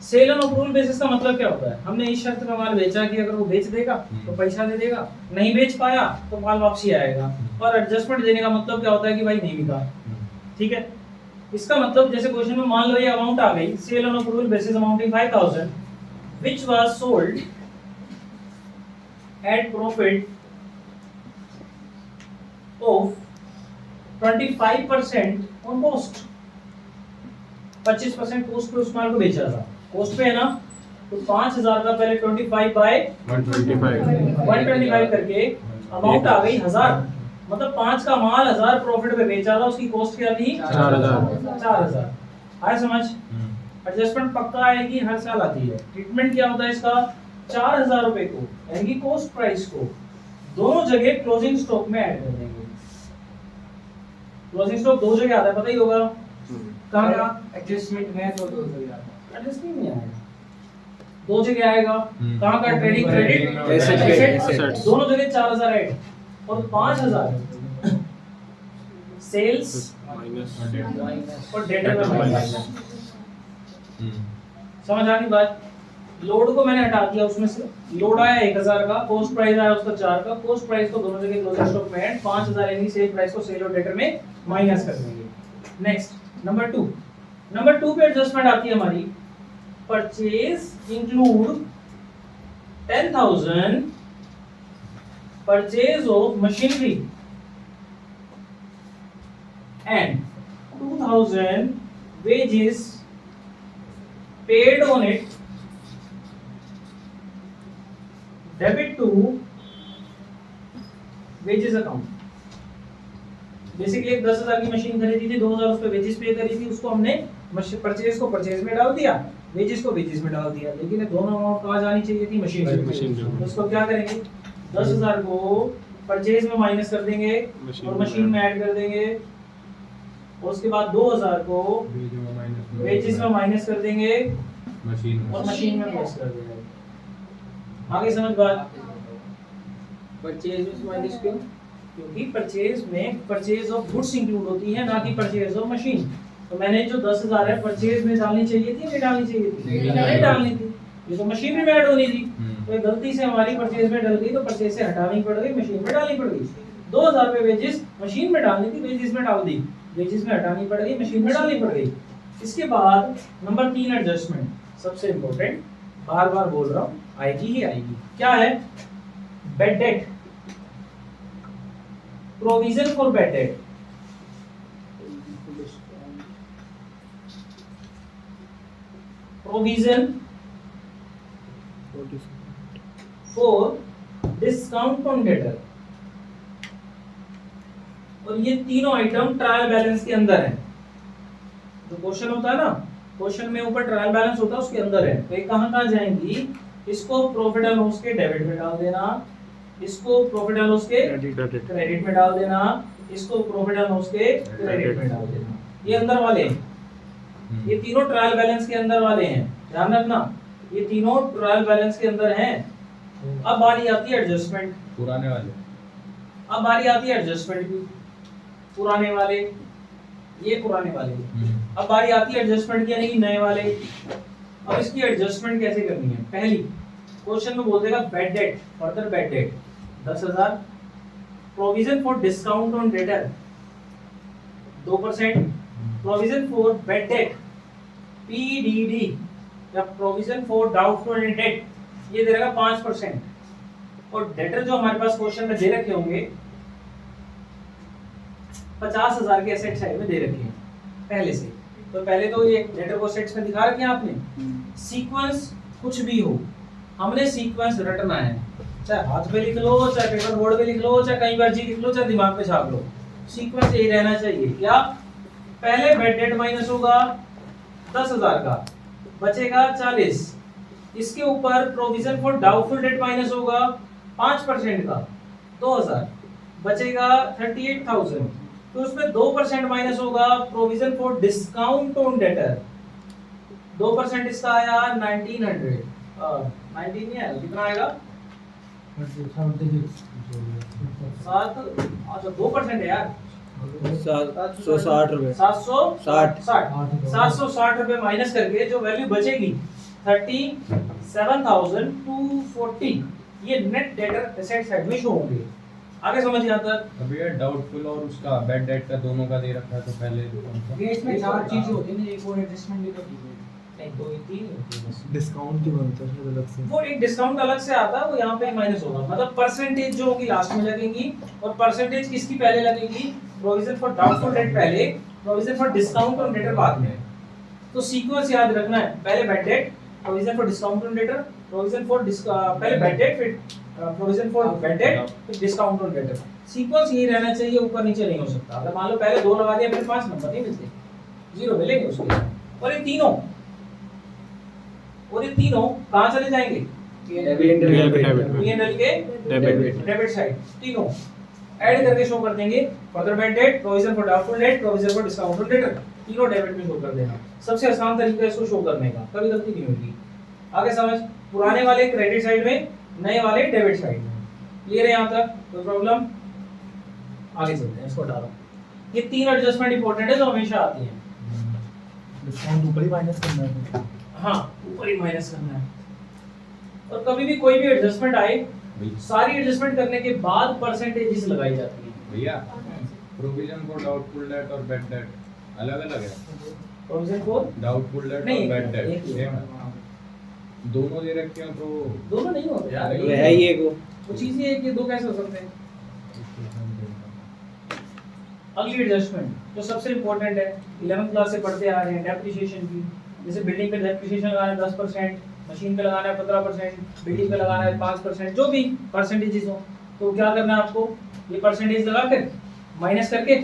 सेल ऑन अप्रूवल बेसिस का मतलब क्या होता है? हमने इस शर्त में माल बेचा कि अगर वो बेच देगा तो पैसा दे देगा, नहीं बेच पाया तो माल वापसी आएगा। और एडजस्टमेंट देने का मतलब क्या होता है कि भाई नहीं बिका, ठीक है। इसका मतलब जैसे क्वेश्चन में मान लो ये अमाउंट आ गई, sale on approval basis amounting 5000 which was sold at profit of 25% on cost. 25% cost पे उस माल को बेचा था, कॉस्ट पे है ना, तो 5000 का पहले 25 बाय 125 करके अमाउंट आ गई 1000। मतलब 5 का माल 1000 प्रॉफिट पे बेचा था, उसकी कॉस्ट क्या थी 4000। आया समझ? एडजस्टमेंट पक्का आएगी, हर साल आती है। ट्रीटमेंट क्या होता है इसका? 4000 रुपए को यानी कि कॉस्ट प्राइस को दोनों जगह क्लोजिंग स्टॉक में ऐड कर देंगे। क्लोजिंग स्टॉक दो जगह आता है, पता ही होगा कहाँ कहाँ?
एडजस्टमेंट में तो 2 जगह आता है।
एडजस्टमेंट नहीं आएगा, दो जगह आएगा। कहाँ का? Trading credit
Assets।
दोनों जगह 4000 ऐड और 5000 सेल्स और डेटर में माइनस। समझ आ गई बात? लोड को मैंने हटा दिया, उसमें से लोड आया 1000 का, कॉस्ट प्राइस आया उसका 4 का, कॉस्ट प्राइस को दोनों जगह क्लोजिंग स्टॉक में ऐड, 5000 यानी सेल प्राइस को सेल और डेटर में माइनस कर देंगे। नेक्स्ट नंबर 2, नंबर 2 पे एडजस्टमेंट आती है हमारी, purchase include 10000 purchase of machinery and 2000 wages paid on it, debit to wages account। Basically एक 10,000 की मशीन खरीदी थी, 2,000 उस पे वेजेस पे करी थी, उसको हमने परचेज को परचेज में डाल दिया, वेजेस को वेजेस में डाल दिया, लेकिन ये दोनों अमाउंट कहाँ जानी चाहिए थी? मशीन में। तो उसको क्या करेंगे? 10,000 को परचेज में माइनस कर देंगे और मशीन में ऐड कर देंगे, और उसके बाद 2000 को वेजेस में माइनस कर देंगे और मशीन में प्लस कर देंगे। आगे समझ बात?
परचेज में माइनस क्यों?
क्योंकि परचेज में परचेज ऑफ गुड्स इंक्लूड होती है, ना कि परचेज ऑफ मशीन। तो मैंने जो 10,000 है परचेज में डालनी चाहिए थी, नहीं डालनी चाहिए थी? नहीं डालनी थी, ये तो मशीन में ऐड होनी थी। तो गलती से हमारी परचेज में डल गई, तो परचेज से हटानी पड़ गई, मशीन में डालनी पड़ गई। 2000 रुपए वेजेस मशीन में डालनी थी, वेजेस में डाल दी, वेजेस में हटानी पड़ गई, मशीन में डालनी पड़ गई। इसके बाद नंबर 3 एडजस्टमेंट, सबसे इंपॉर्टेंट, बार बार बोल रहा हूँ, आएगी ही आएगी। क्या है? Bed date, provision for bed date. Provision for discount on debtor. और ये तीनों आइटम ट्रायल बैलेंस के अंदर है। जो क्वेश्चन होता है ना, क्वेश्चन में ऊपर ट्रायल बैलेंस होता है, उसके अंदर है। तो ये कहाँ जाएंगी? इसको प्रॉफिट एंड लॉस के डेबिट में डाल देना, इसको प्रॉफिट एंड लॉस के क्रेडिट में डाल देना, इसको प्रॉफिट एंड लॉस के क्रेडिट में डाल देना। ये अंदर वाले हैं, ये तीनों ट्रायल बैलेंस के अंदर वाले हैं, ध्यान रखना ये तीनों ट्रायल बैलेंस के अंदर हैं। अब बारी आती है एडजस्टमेंट,
पुराने वाले।
अब बारी आती है एडजस्टमेंट की, पुराने वाले ये पुराने वाले, अब बारी आती है एडजस्टमेंट की यानी कि नए वाले। अब इसकी एडजस्टमेंट कैसे करनी है? पहली क्वेश्चन में बोल देगा bad debt, further bad debt 10,000, provision for discount on debtor 2%, provision for bad debt PDD या प्रोविजन फॉर डाउटफुल डेट ये दे रहेगा 5%, और डेटर जो हमारे पास क्वेश्चन में दे रखे होंगे 50,000 के एसेट साइड में दे रखे हैं पहले से। तो पहले तो ये डेटर को सेट्स में दिखा रखे हैं आपने। सीक्वेंस कुछ भी हो, हमने सीक्वेंस रटना है, चाहे हाथ पे लिख लो, चाहे पेपर बोर्ड पे लिख लो, चाहे कहीं पर जी लिख लो, चाहे दिमाग पे छाप लो, सीक्वेंस यही रहना चाहिए। क्या? पहले बैड डेट माइनस होगा 10,000 का, बचेगा 40, इसके ऊपर provision for doubtful debt minus होगा 5% का 2,000, बचेगा 38,000, तो उसमें 2% माइनस होगा provision for discount on debtor, 2% इसका आया 1900, 19 नहीं आया, कितना आएगा 7, अच्छा 2% है यार,
760 रुपए
760 रुपए माइनस करके जो वैल्यू बचेगी 37,240, ये नेट डेटर एसेट साइड में शो होंगे। आगे समझ आता है?
अभी ये डाउटफुल और उसका बैड डेट का दोनों का दे रखा है, तो पहले
ये इसमें 4 चीजें होती हैं ना, एक और एडजस्टमेंट भी तो कीजिए।
नहीं, 2 ही 3 होती है बस।
डिस्काउंट की बनता है अलग से।
वो एक डिस्काउंट अलग से आता है, वो यहाँ पे माइनस होगा, मतलब परसेंटेज जो होगी लास्ट में लगेगी, और परसेंटेज किसकी पहले लगेगी? प्रोविजन फॉर डाउटफुल डेट पहले, provision for discount on debtor बाद में। तो सीक्वेंस याद रखना है, पहले bad debt, provision for discount on debtor, provision for पहले बैड डेट, फिर प्रोविजन फॉर बैड डेट, फिर डिस्काउंट ऑन डेटर। सीक्वेंस यही रहना चाहिए, ऊपर नीचे नहीं हो सकता। अगर मान लो पहले 2 लगा दिया फिर 5 नंबर नहीं मिलते, 0 मिलेंगे उसके। और ये तीनों कहाँ चले जाएंगे? P&L के डेबिट साइड, तीनों ऐड करके शो कर देंगे। Further bad debt, provision for doubtful debt, provision for discount on debtor, तीनों डेबिट में शो कर देना। सबसे आसान तरीका है इसको शो करने का, कभी गलती नहीं होगी। आगे समझ, पुराने वाले क्रेडिट साइड में, नए वाले डेबिट साइड में। क्लियर है यहाँ तक? कोई प्रॉब्लम? आगे चलते हैं, इसको डालो। ये 3 एडजस्टमेंट इंपॉर्टेंट है जो हमेशा आती हैं।
डिस्काउंट ऊपर ही माइनस करना है।
हाँ, ऊपर ही माइनस करना है। और कभी भी कोई भी एडजस्टमेंट आए, सारी एडजस्टमेंट करने के बाद परसेंटेजेस लगाई जाती हैं।
भैया प्रोविजन फॉर डाउटफुल डेट और बैड डेट अलग अलग है।
प्रोविजन फॉर
डाउटफुल डेट
नहीं,
और बैड डेट
एक ही है।
दोनों दे रखे हैं तो
दोनों नहीं होते यार,
वो है ही एक
वो चीज ही है कि 2 कैसे हो सकते हैं? अगली एडजस्टमेंट जो सबसे इंपॉर्टेंट है, 11th क्लास से पढ़ते आ रहे हैं, डेप्रिसिएशन की। जैसे बिल्डिंग पे डेप्रिसिएशन लगाना है 10%, मशीन पे लगाना है 15%, बिल्डिंग पे लगाना है 5%, जो भी परसेंटेजेस हो, तो क्या करना है आपको? ये परसेंटेज लगा कर माइनस करके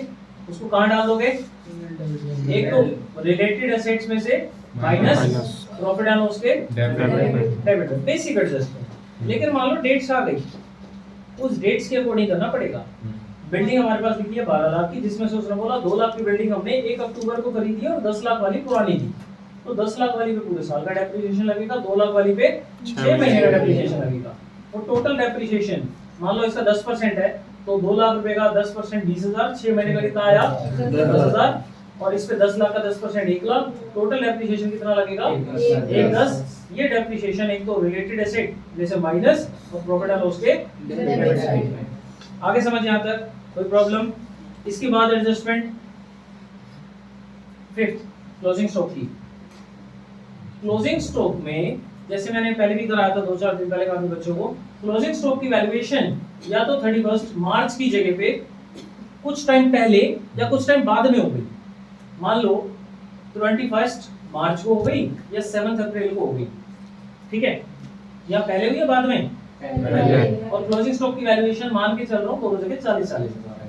उसको कहाँ डाल दोगे? एक तो रिलेटेड एसेट्स में से माइनस प्रॉफिट एंड लॉस के डेबिट, बेसिक एडजस्टमेंट। लेकिन मान लो डेट्स आ गई, उस डेट्स के अकॉर्डिंग करना पड़ेगा। बिल्डिंग हमारे पास लिखी है 12 लाख की, जिसमें से उसने बोला 2 लाख की बिल्डिंग हमने 1 अक्टूबर को खरीदी है और 10 लाख वाली पुरानी थी, तो 10 लाख वाली पे पूरे साल का डेप्रिसिएशन लगेगा, 2 लाख वाली पे 6 महीने का डेप्रिसिएशन लगेगा। तो टोटल डेप्रिसिएशन मान लो इसका 10% है, तो 2 लाख रुपए का 10% 20,000, 6 महीने का कितना आया? 10,000, और इस पे 10 लाख का 10% 1 लाख, टोटल डेप्रिसिएशन कितना लगेगा? 1,10,000। ये डेप्रिसिएशन एक तो रिलेटेड एसेट जैसे माइनस और प्रॉफिट एंड लॉस के डेबिट साइड में। आगे समझ यहाँ तक? कोई प्रॉब्लम? इसके बाद एडजस्टमेंट 5th क्लोजिंग स्टॉक की। क्लोजिंग स्टॉक में जैसे मैंने पहले भी कराया था 2-4 दिन पहले काफी बच्चों को, क्लोजिंग स्टॉक की वैल्यूएशन या तो 31 मार्च की जगह पे कुछ टाइम पहले या कुछ टाइम बाद में हो गई। मान लो 21 मार्च को हो गई या 7 अप्रैल को हो गई, ठीक है? या पहले हुई या बाद में? और क्लोजिंग स्टॉक की वैल्यूएशन मान के चल रहा हूँ दोनों जगह 40,000 है।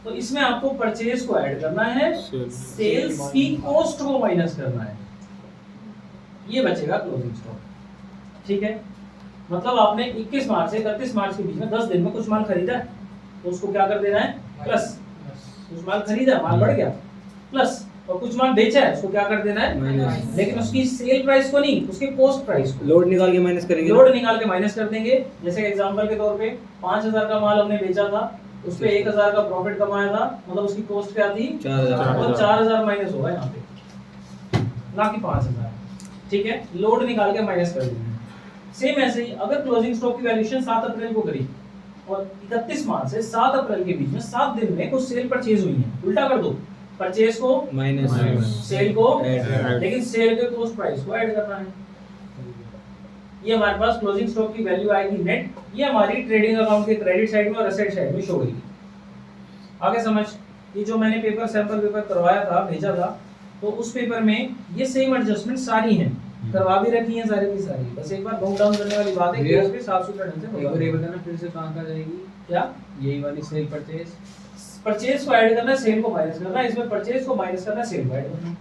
तो इसमें आपको परचेज को ऐड करना है, सेल्स की कॉस्ट को माइनस करना है, ये बचेगा क्लोजिंग स्टॉक। ठीक है, मतलब आपने 21 मार्च से 31 मार्च के बीच में 10 दिन में कुछ माल खरीदा है, तो उसको क्या कर देना है प्लस। कुछ माल खरीदा, माल बढ़ गया प्लस, और कुछ माल बेचा है, उसको क्या कर देना है
माइनस।
लेकिन उसकी सेल प्राइस को नहीं, उसके कॉस्ट प्राइस को।
लोड निकाल के माइनस करेंगे।
लोड निकाल के माइनस कर देंगे। जैसे एग्जांपल के तौर पे 5000 का माल हमने बेचा था, उस पे 1000 का प्रॉफिट कमाया था, मतलब उसकी कॉस्ट क्या थी
4000।
और 4000 माइनस होगा यहाँ पे, ना कि 5000। ठीक है, लोड निकाल के माइनस कर देंगे। सेम ऐसे ही अगर क्लोजिंग स्टॉक की वैल्यूएशन 7 अप्रैल को करी और 31 मार्च से 7 अप्रैल के बीच में 7 दिन में कुछ सेल परचेज हुई है, उल्टा कर दो, परचेज को
माइनस।
सेल को
ऐड।
लेकिन सेल के कॉस्ट प्राइस को ऐड करना है। ये हमारे पास क्लोजिंग स्टॉक की वैल्यू आएगी नेट, ये हमारी ट्रेडिंग अकाउंट के क्रेडिट साइड में और एसेट साइड में शो होगी। आगे समझ, ये जो मैंने पेपर सैंपल पेपर करवाया था, भेजा था, तो उस पेपर में ये सेम एडजस्टमेंट सारी हैं, करवा भी रखी हैं सारी की सारी। बस एक बार नोट डाउन करने वाली बात है कि
भैया,
उस पे साफ सुथरा ढंग से
एक बार ये
होगा।
बताना फिर से कहाँ कहाँ जाएगी
क्या
यही वाली सेल परचेज?
परचेज को ऐड करना है, सेल को माइनस करना है, इसमें परचेज को माइनस करना है, सेल को ऐड करना है।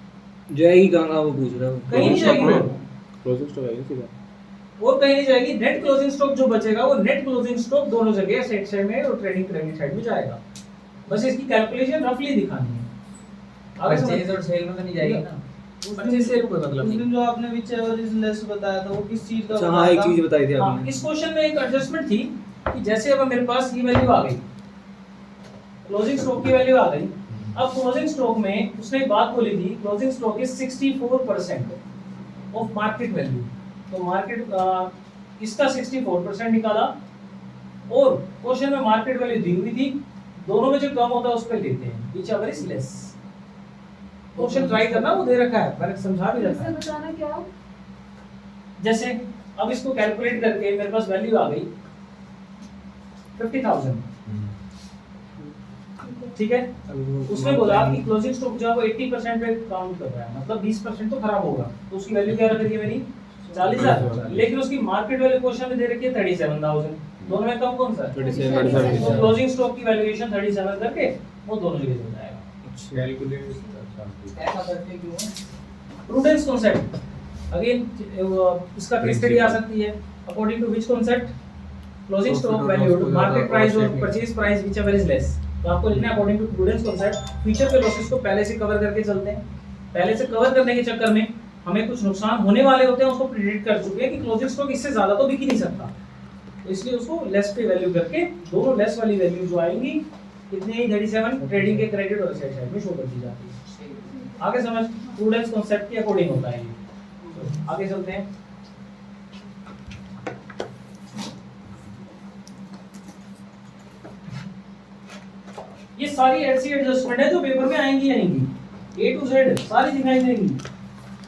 जाएगी कहाँ वो पूछ रहा हूँ।
कहीं नहीं जाएगी वो।
क्लोजिंग स्टॉक आएगी सीधा।
और कहीं नहीं जाएगी। नेट क्लोजिंग स्टॉक जो बचेगा वो नेट क्लोजिंग स्टॉक दोनों जगह एसेट साइड में और ट्रेडिंग क्रेडिट साइड में जाएगा। बस इसकी कैलकुलेशन रफली दिखानी है। आगे समझ,
परचेज और सेल में तो नहीं जाएगी ना?
परचेज सेल कोई मतलब
उस दिन
नहीं।
जो आपने विच एवरेज लेस बताया था वो किस चीज का
अच्छा
बताया
हाँ, एक
था?
चीज बताई थी
हाँ,
आपने।
इस क्वेश्चन में एक एडजस्टमेंट थी कि जैसे अब मेरे पास ये वैल्यू आ गई, क्लोजिंग स्टॉक की वैल्यू आ गई। अब क्लोजिंग स्टॉक में उसने एक बात बोली थी, closing stock is 64% of market value. तो मार्केट इसका 64% निकाला और क्वेश्चन में मार्केट वैल्यू दी हुई थी, दोनों में जो कम होता है उस पर लेते हैं, which ever is less. Question try करना, वो दे रखा है, मैंने समझा भी रखा
इससे
है।
बताना क्या?
जैसे अब इसको कैलकुलेट करके मेरे पास वैल्यू आ गई 50,000, ठीक है। उसने बोला कि क्लोजिंग स्टॉक जो है वो 80% पे काउंट कर रहा है, मतलब 20% तो खराब होगा, तो उसकी वैल्यू क्या रख रही है मेरी 40,000, लेकिन उसकी मार्केट वैल्यू क्वेश्चन में दे रखी है 37,000। दोनों में कम कौन सा है?
37,000।
तो क्लोजिंग स्टॉक की वैल्यूएशन 37 करके वो दोनों जगह हो जाएगा।
कैलकुलेट
ऐसा करते क्यों है?
प्रूडेंस कॉन्सेप्ट, अगेन इसका केस स्टडी आ सकती है। According to which concept? Closing stock value market price और purchase price whichever is less. तो आपको लिखना है according to prudence concept. Future के लॉसेस को पहले से कवर करके चलते हैं। पहले से कवर करने के चक्कर में हमें कुछ नुकसान होने वाले होते हैं, उसको प्रिडिक्ट कर चुके हैं कि क्लोजिंग स्टॉक इससे ज्यादा तो बिक ही नहीं सकता, तो इसलिए उसको लेस पे वैल्यू करके दोनों लेस वाली वैल्यू जो आएंगी कितने ही 37 ट्रेडिंग के क्रेडिट और एसेट साइड में शो कर दी जाती है। आगे समझ, प्रूडेंस कॉन्सेप्ट के अकॉर्डिंग होता है ये। तो आगे चलते हैं। ये सारी ऐसी एडजस्टमेंट है जो पेपर में आएंगी A to Z सारी दिखाई देंगी,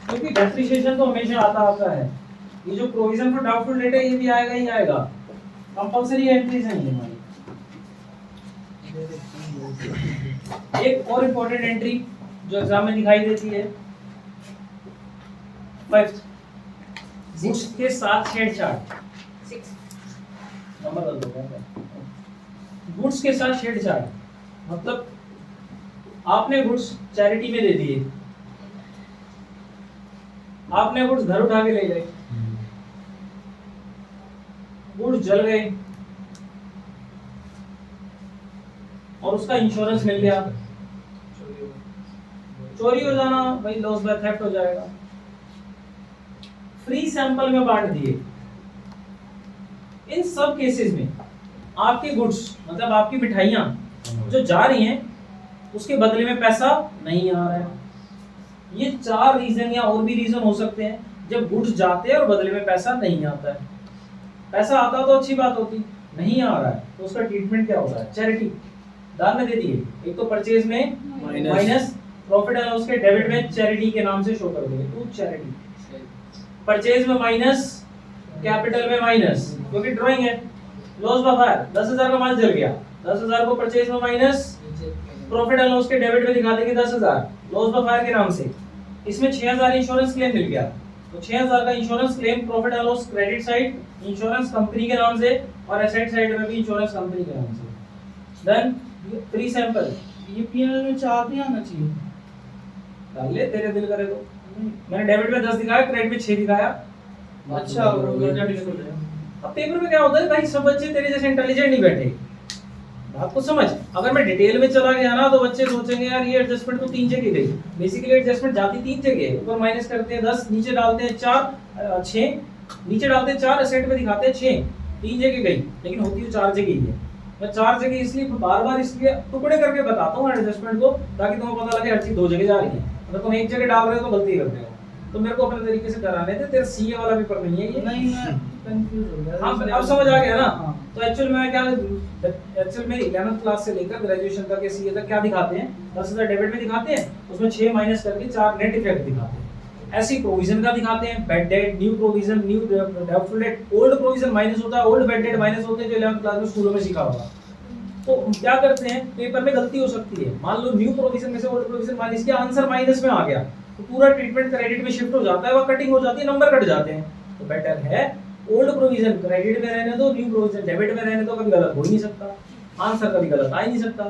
क्योंकि डेप्रिसिएशन तो हमेशा आता है। ये जो प्रोविजन फॉर डाउटफुल डेट है ये भी आएगा ही आएगा, कंपलसरी एंट्रीज हैं ये हमारी। एक और इम्पोर्टेंट एंट्री जो एग्जाम में दिखाई देती है, 5th, गुड्स के साथ छेड़छाड़। नंबर बदल दो। गुड्स के साथ छेड़छाड़ मतलब आपने गुड्स चैरिटी में दे दिए, आपने गुड्स घर उठा के ले गए, गुड्स जल गए और उसका इंश्योरेंस मिल गया। चोरी हो जाना भाई लॉस बाय थेफ्ट हो जाएगा। फ्री सैंपल में बांट दिए। इन सब केसेस में आपके गुड्स मतलब आपकी मिठाइयां जो जा रही हैं उसके बदले में पैसा नहीं आ रहा है। ये 4 रीजन या और भी रीजन हो सकते हैं जब गुड्स जाते हैं और बदले में पैसा नहीं आता है। पैसा आता तो अच्छी बात होती, नहीं आ रहा है तो उसका ट्रीटमेंट क्या होता है? चैरिटी दान में दे दिए। एक तो परचेज में माइनस, प्रॉफिट एंड लॉस के डेबिट में चैरिटी के नाम से शो कर देंगे टू चैरिटी। परचेज में माइनस, कैपिटल में माइनस क्योंकि ड्राइंग है। लॉस बाहर 10,000 का माल जल गया, 10,000 को परचेज में माइनस, प्रॉफिट एंड लॉस के डेबिट में दिखा देंगे 10,000 लॉस बाहर के नाम से। इसमें 6,000 इंश्योरेंस क्लेम मिल गया तो 6,000 का insurance claim profit and loss credit side insurance company के नाम से और एसेट साइड में भी इंश्योरेंस कंपनी के नाम से। देन फ्री सैंपल
ये पीएनएल में 4 नहीं आना चाहिए।
डाल ले तेरे दिल करे तो। मैंने डेबिट में 10 दिखाया, क्रेडिट में 6 दिखाया,
अच्छा वो लड़का डिफिकल्ट है।
अब पेपर में क्या होता है भाई, सब बच्चे तेरे जैसे इंटेलिजेंट नहीं बैठे। बात को समझ, अगर मैं डिटेल में चला गया ना तो बच्चे सोचेंगे यार ये एडजस्टमेंट तो 3 जगह गई। बेसिकली एडजस्टमेंट जाती 3 जगह है, ऊपर माइनस करते हैं 10, नीचे डालते हैं 4 6, नीचे डालते हैं 4, सेट में दिखाते हैं 6, 3 जगह गई लेकिन होती है 4 जगह ही है। मैं 4 जगह इसलिए बार बार इसलिए टुकड़े करके बताता हूँ एडजस्टमेंट को, ताकि तुम्हें पता लगे हर चीज 2 जगह जा रही है। अगर तुम एक जगह डाल रहे हो तो गलती कर रहे हो। तो मेरे को अपने तरीके से कराने थे, तेरा सीए वाला पेपर नहीं है ये।
नहीं मैं कंफ्यूज हो गया।
हाँ अब समझ आ गया ना।
हाँ।
तो एक्चुअल में क्या, एक्चुअल में 11th क्लास से लेकर ग्रेजुएशन तक के सीए तक क्या दिखाते हैं, 10,000 डेबिट में दिखाते हैं, उसमें 6 माइनस करके 4 नेट इफेक्ट दिखाते हैं। ऐसी प्रोविजन का दिखाते हैं, bad debt, new provision, new doubtful debt, old provision minus होता है, ओल्ड बैड डेट माइनस होते हैं, जो 11th क्लास में स्कूलों में सीखा होगा। तो क्या करते हैं, पेपर में गलती हो सकती है, मान लो न्यू प्रोविजन में से ओल्ड प्रोविजन माइनस किया, आंसर माइनस में आ गया, तो पूरा ट्रीटमेंट क्रेडिट में शिफ्ट हो जाता है, वह कटिंग हो जाती है, नंबर कट जाते हैं। तो बेटर है ओल्ड प्रोविजन क्रेडिट में रहने दो, न्यू प्रोविजन डेबिट में रहने दो, कभी गलत हो ही नहीं सकता, आंसर कभी गलत आ ही नहीं सकता।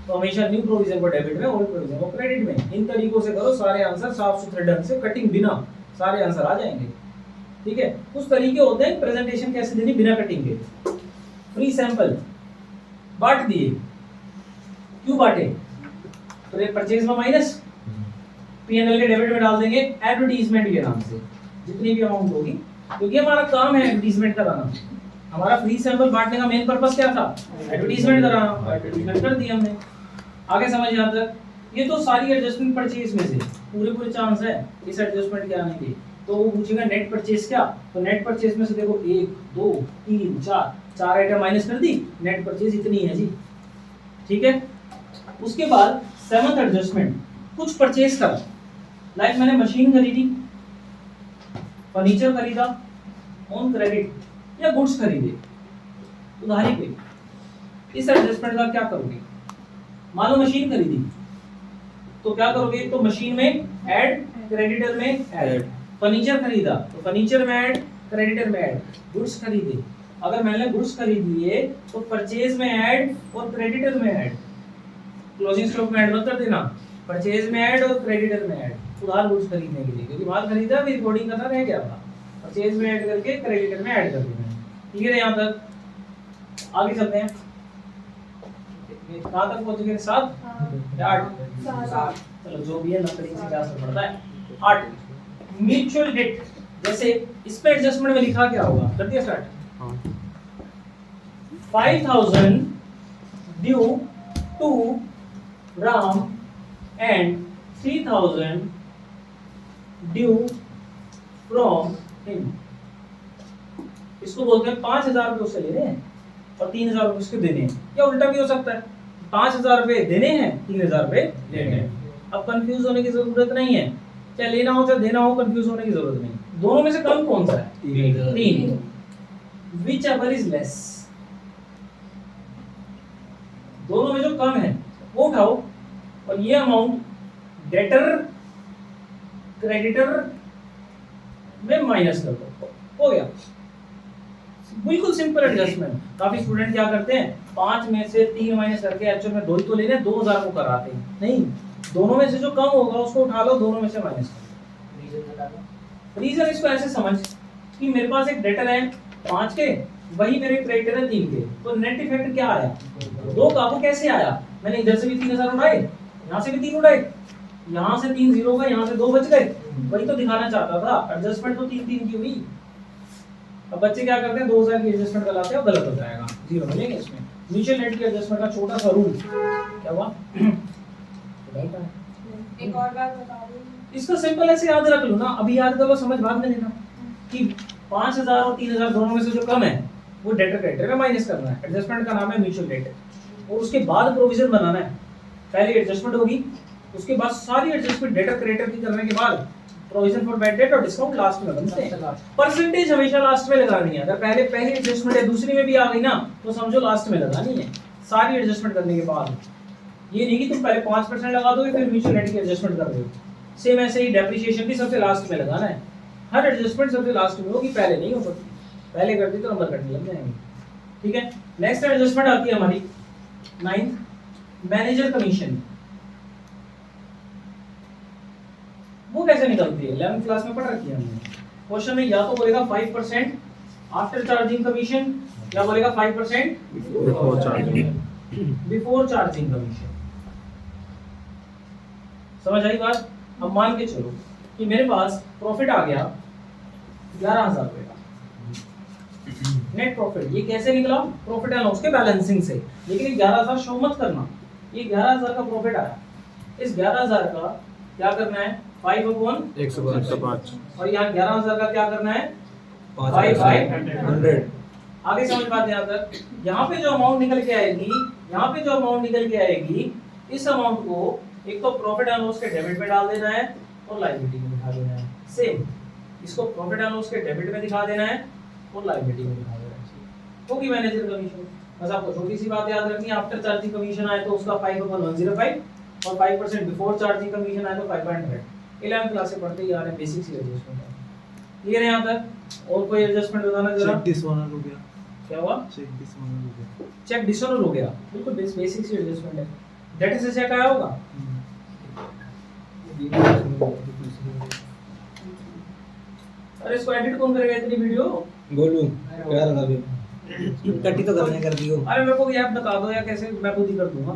तो हमेशा न्यू प्रोविजन को डेबिट में, ओल्ड प्रोविजन को क्रेडिट में, इन तरीकों से करो, सारे आंसर साफ सुथरे ढंग से कटिंग बिना सारे आंसर आ जाएंगे। ठीक है, कुछ तरीके होते हैं प्रेजेंटेशन कैसे देनी बिना कटिंग के। फ्री सैंपल बांट दिए, क्यों बांटे, तो ये परचेज में माइनस, पीएनएल के डेबिट में डाल देंगे एडवर्टाइजमेंट के नाम से जितनी भी अमाउंट होगी, क्योंकि हमारा काम है एडवर्टाइजमेंट कराना। हमारा फ्री सैंपल बांटने का मेन पर्पस क्या था, एडवर्टाइजमेंट कराना, एडवर्टाइजमेंट कर दिया हमने। आगे समझ यहाँ तक, ये तो सारी एडजस्टमेंट परचेज में से पूरे चांस है इस एडजस्टमेंट के आने के। तो वो पूछेगा नेट परचेज क्या, तो नेट परचेज में से देखो 1 2 3 4 आइटम माइनस कर दी, नेट परचेज इतनी है जी। ठीक है, उसके बाद 7th एडजस्टमेंट, कुछ परचेज कर, लाइक मैंने मशीन खरीदी, फर्नीचर खरीदा ऑन क्रेडिट, या गुड्स खरीदे उधारी पे, इस एडजस्टमेंट का क्या करोगे। मान लो मशीन खरीदी तो क्या करोगे, तो मशीन में ऐड, क्रेडिटर में ऐड। फर्नीचर खरीदा तो फर्नीचर में ऐड, क्रेडिटर में ऐड। गुड्स खरीदे, अगर मैंने गुड्स खरीदी है तो परचेज में ऐड और क्रेडिटर में ऐड। क्लोजिंग स्टॉक में ऐड मत कर देना, परचेज में ऐड और क्रेडिटर में ऐड, उधार गुड्स खरीदने के लिए, क्योंकि माल खरीदा फिर रिकॉर्डिंग करना रह गया था, परचेज में ऐड करके क्रेडिटर में ऐड कर देना। ठीक है, यहाँ तक आगे चलते हैं, कहाँ तक पहुंच गए, 7 या 8, चलो जो भी है नंबरिंग से क्या असर पड़ता है। 8 म्यूचुअल डेट, जैसे इस पे एडजस्टमेंट में लिखा क्या होगा, कर दिया start. 5000 due to Ram and 3000 due from him. इसको बोलते हैं 5000 रुपए उससे लेने हैं और 3000 रुपए उसके देने हैं, या उल्टा भी हो सकता है, 5000 रुपए देने हैं, 3000 रुपए लेने हैं। अब कंफ्यूज होने की जरूरत नहीं है, चाहे लेना हो चाहे देना हो, कंफ्यूज होने की जरूरत नहीं। दोनों में से कम कौन सा है, 3, विच एवर इज लेस, दोनों में जो कम है वो उठाओ और ये अमाउंट डेटर क्रेडिटर में माइनस कर दो, हो गया। बिल्कुल सिंपल एडजस्टमेंट। काफी स्टूडेंट क्या करते हैं, 5 में से 3 माइनस करके एक्चुअल में 2 ही तो लेने, 2000 को कराते हैं। नहीं, दोनों में से जो कम होगा उसको उठा लो, दोनों में से माइनस करो। रीजन इसको ऐसे समझ कि मेरे पास एक डेटर है 5 के, वही मेरे क्रेडिटर है 3 के, तो नेट इफेक्ट क्या आया, 2 का। वो कैसे आया, मैंने इधर से भी 3000 उठाए, यहाँ से भी 3 उठाए, यहाँ से 3 जीरो का, यहाँ से 2 बच गए, वही तो दिखाना चाहता था। एडजस्टमेंट तो 3 की हुई। अब बच्चे क्या करते हैं, 2000 की एडजस्टमेंट कराते हैं, गलत हो जाएगा, जीरो मिलेंगे इसमें। म्यूचुअल नेट की एडजस्टमेंट का छोटा सा रूल क्या हुआ,
एक और बात बता दो,
इसका सिंपल ऐसे याद रख लो ना, अभी याद कर लो, समझ बाद में लेना कि 5000 और 3000 दोनों में से जो कम है वो डेटर क्रेडिटर में माइनस करना है। एडजस्टमेंट का नाम है म्यूचुअल डेट, और उसके बाद प्रोविजन बनाना है। पहले एडजस्टमेंट होगी, उसके बाद सारी एडजस्टमेंट डेटर क्रेडिटर की करने के बाद प्रोविजन फॉर बैड डेट और डिस्काउंट लास्ट में लगाते हैं। परसेंटेज हमेशा लास्ट में लगानी है। अगर पहली एडजस्टमेंट है दूसरी में भी आ गई ना तो समझो लास्ट में लगानी है सारी एडजस्टमेंट करने के बाद। ये नहीं कि तुम पहले 5% लगा दोगे फिर म्यूचुअल नेट की एडजस्टमेंट कर दोगे। सेम ऐसे ही डेप्रिसिएशन भी सबसे लास्ट में लगाना है। हर एडजस्टमेंट सबसे लास्ट में होगी, पहले नहीं हो सकती। पहले कर दी तो नंबर कटने लग जाएंगे। ठीक है, नेक्स्ट एडजस्टमेंट आती है हमारी 9th मैनेजर कमीशन। वो कैसे निकलती है, 11th क्लास में पढ़ रखी है हमने। क्वेश्चन में या तो बोलेगा 5% आफ्टर चार्जिंग कमीशन या बोलेगा 5%
Before charging.
Before charging commission. समझ आई बात? अब मान के चलो कि मेरे पास प्रॉफिट आ गया 11,000 रुपए का नेट प्रॉफिट। ये कैसे निकला? प्रॉफिट एंड लॉस के बैलेंसिंग से। लेकिन ये 11,000 शो मत करना। ये 11,000 का प्रॉफिट आया, इस 11,000 का क्या करना है? 5/100
105.
और यहाँ 11,000 का क्या करना है?
500.
आगे समझ पाते हैं? अगर यहाँ पे जो अमाउंट निकल के आएगी, यहाँ पे जो अमाउंट निकल के आएगी, इस अमाउंट को एक तो प्रॉफिट एंड लॉस के डेबिट में डाल देना है और लायबिलिटी में दिखा देना है। सेम इसको प्रॉफिट एंड लॉस के डेबिट में दिखा देना है और लायबिलिटी में दिखा देना है। क्योंकि मैनेजर कमीशन, बस आपको छोटी सी बात याद रखनी है, आफ्टर चार्जिंग कमीशन आए तो उसका 5/105 और 5% बिफोर चार्जिंग कमीशन आए तो 5/100। 11th क्लास से पढ़ते ही आ रहे हैं, बेसिक सी एडजस्टमेंट है। क्लियर है यहाँ तक? और कोई एडजस्टमेंट बताना जरा?
चेक डिसऑनर हो गया.
क्या हुआ?
चेक डिसऑनर हो गया.
चेक डिसऑनर हो गया, बिल्कुल बेसिक सी एडजस्टमेंट है। डेट से चेक आया होगा। अरे इसको एडिट कौन करेगा इतनी वीडियो?
गोलू यार अभी कटी तो करने कर दियो.
अरे मेरे को ऐप बता दो या कैसे, मैं खुद ही कर दूंगा।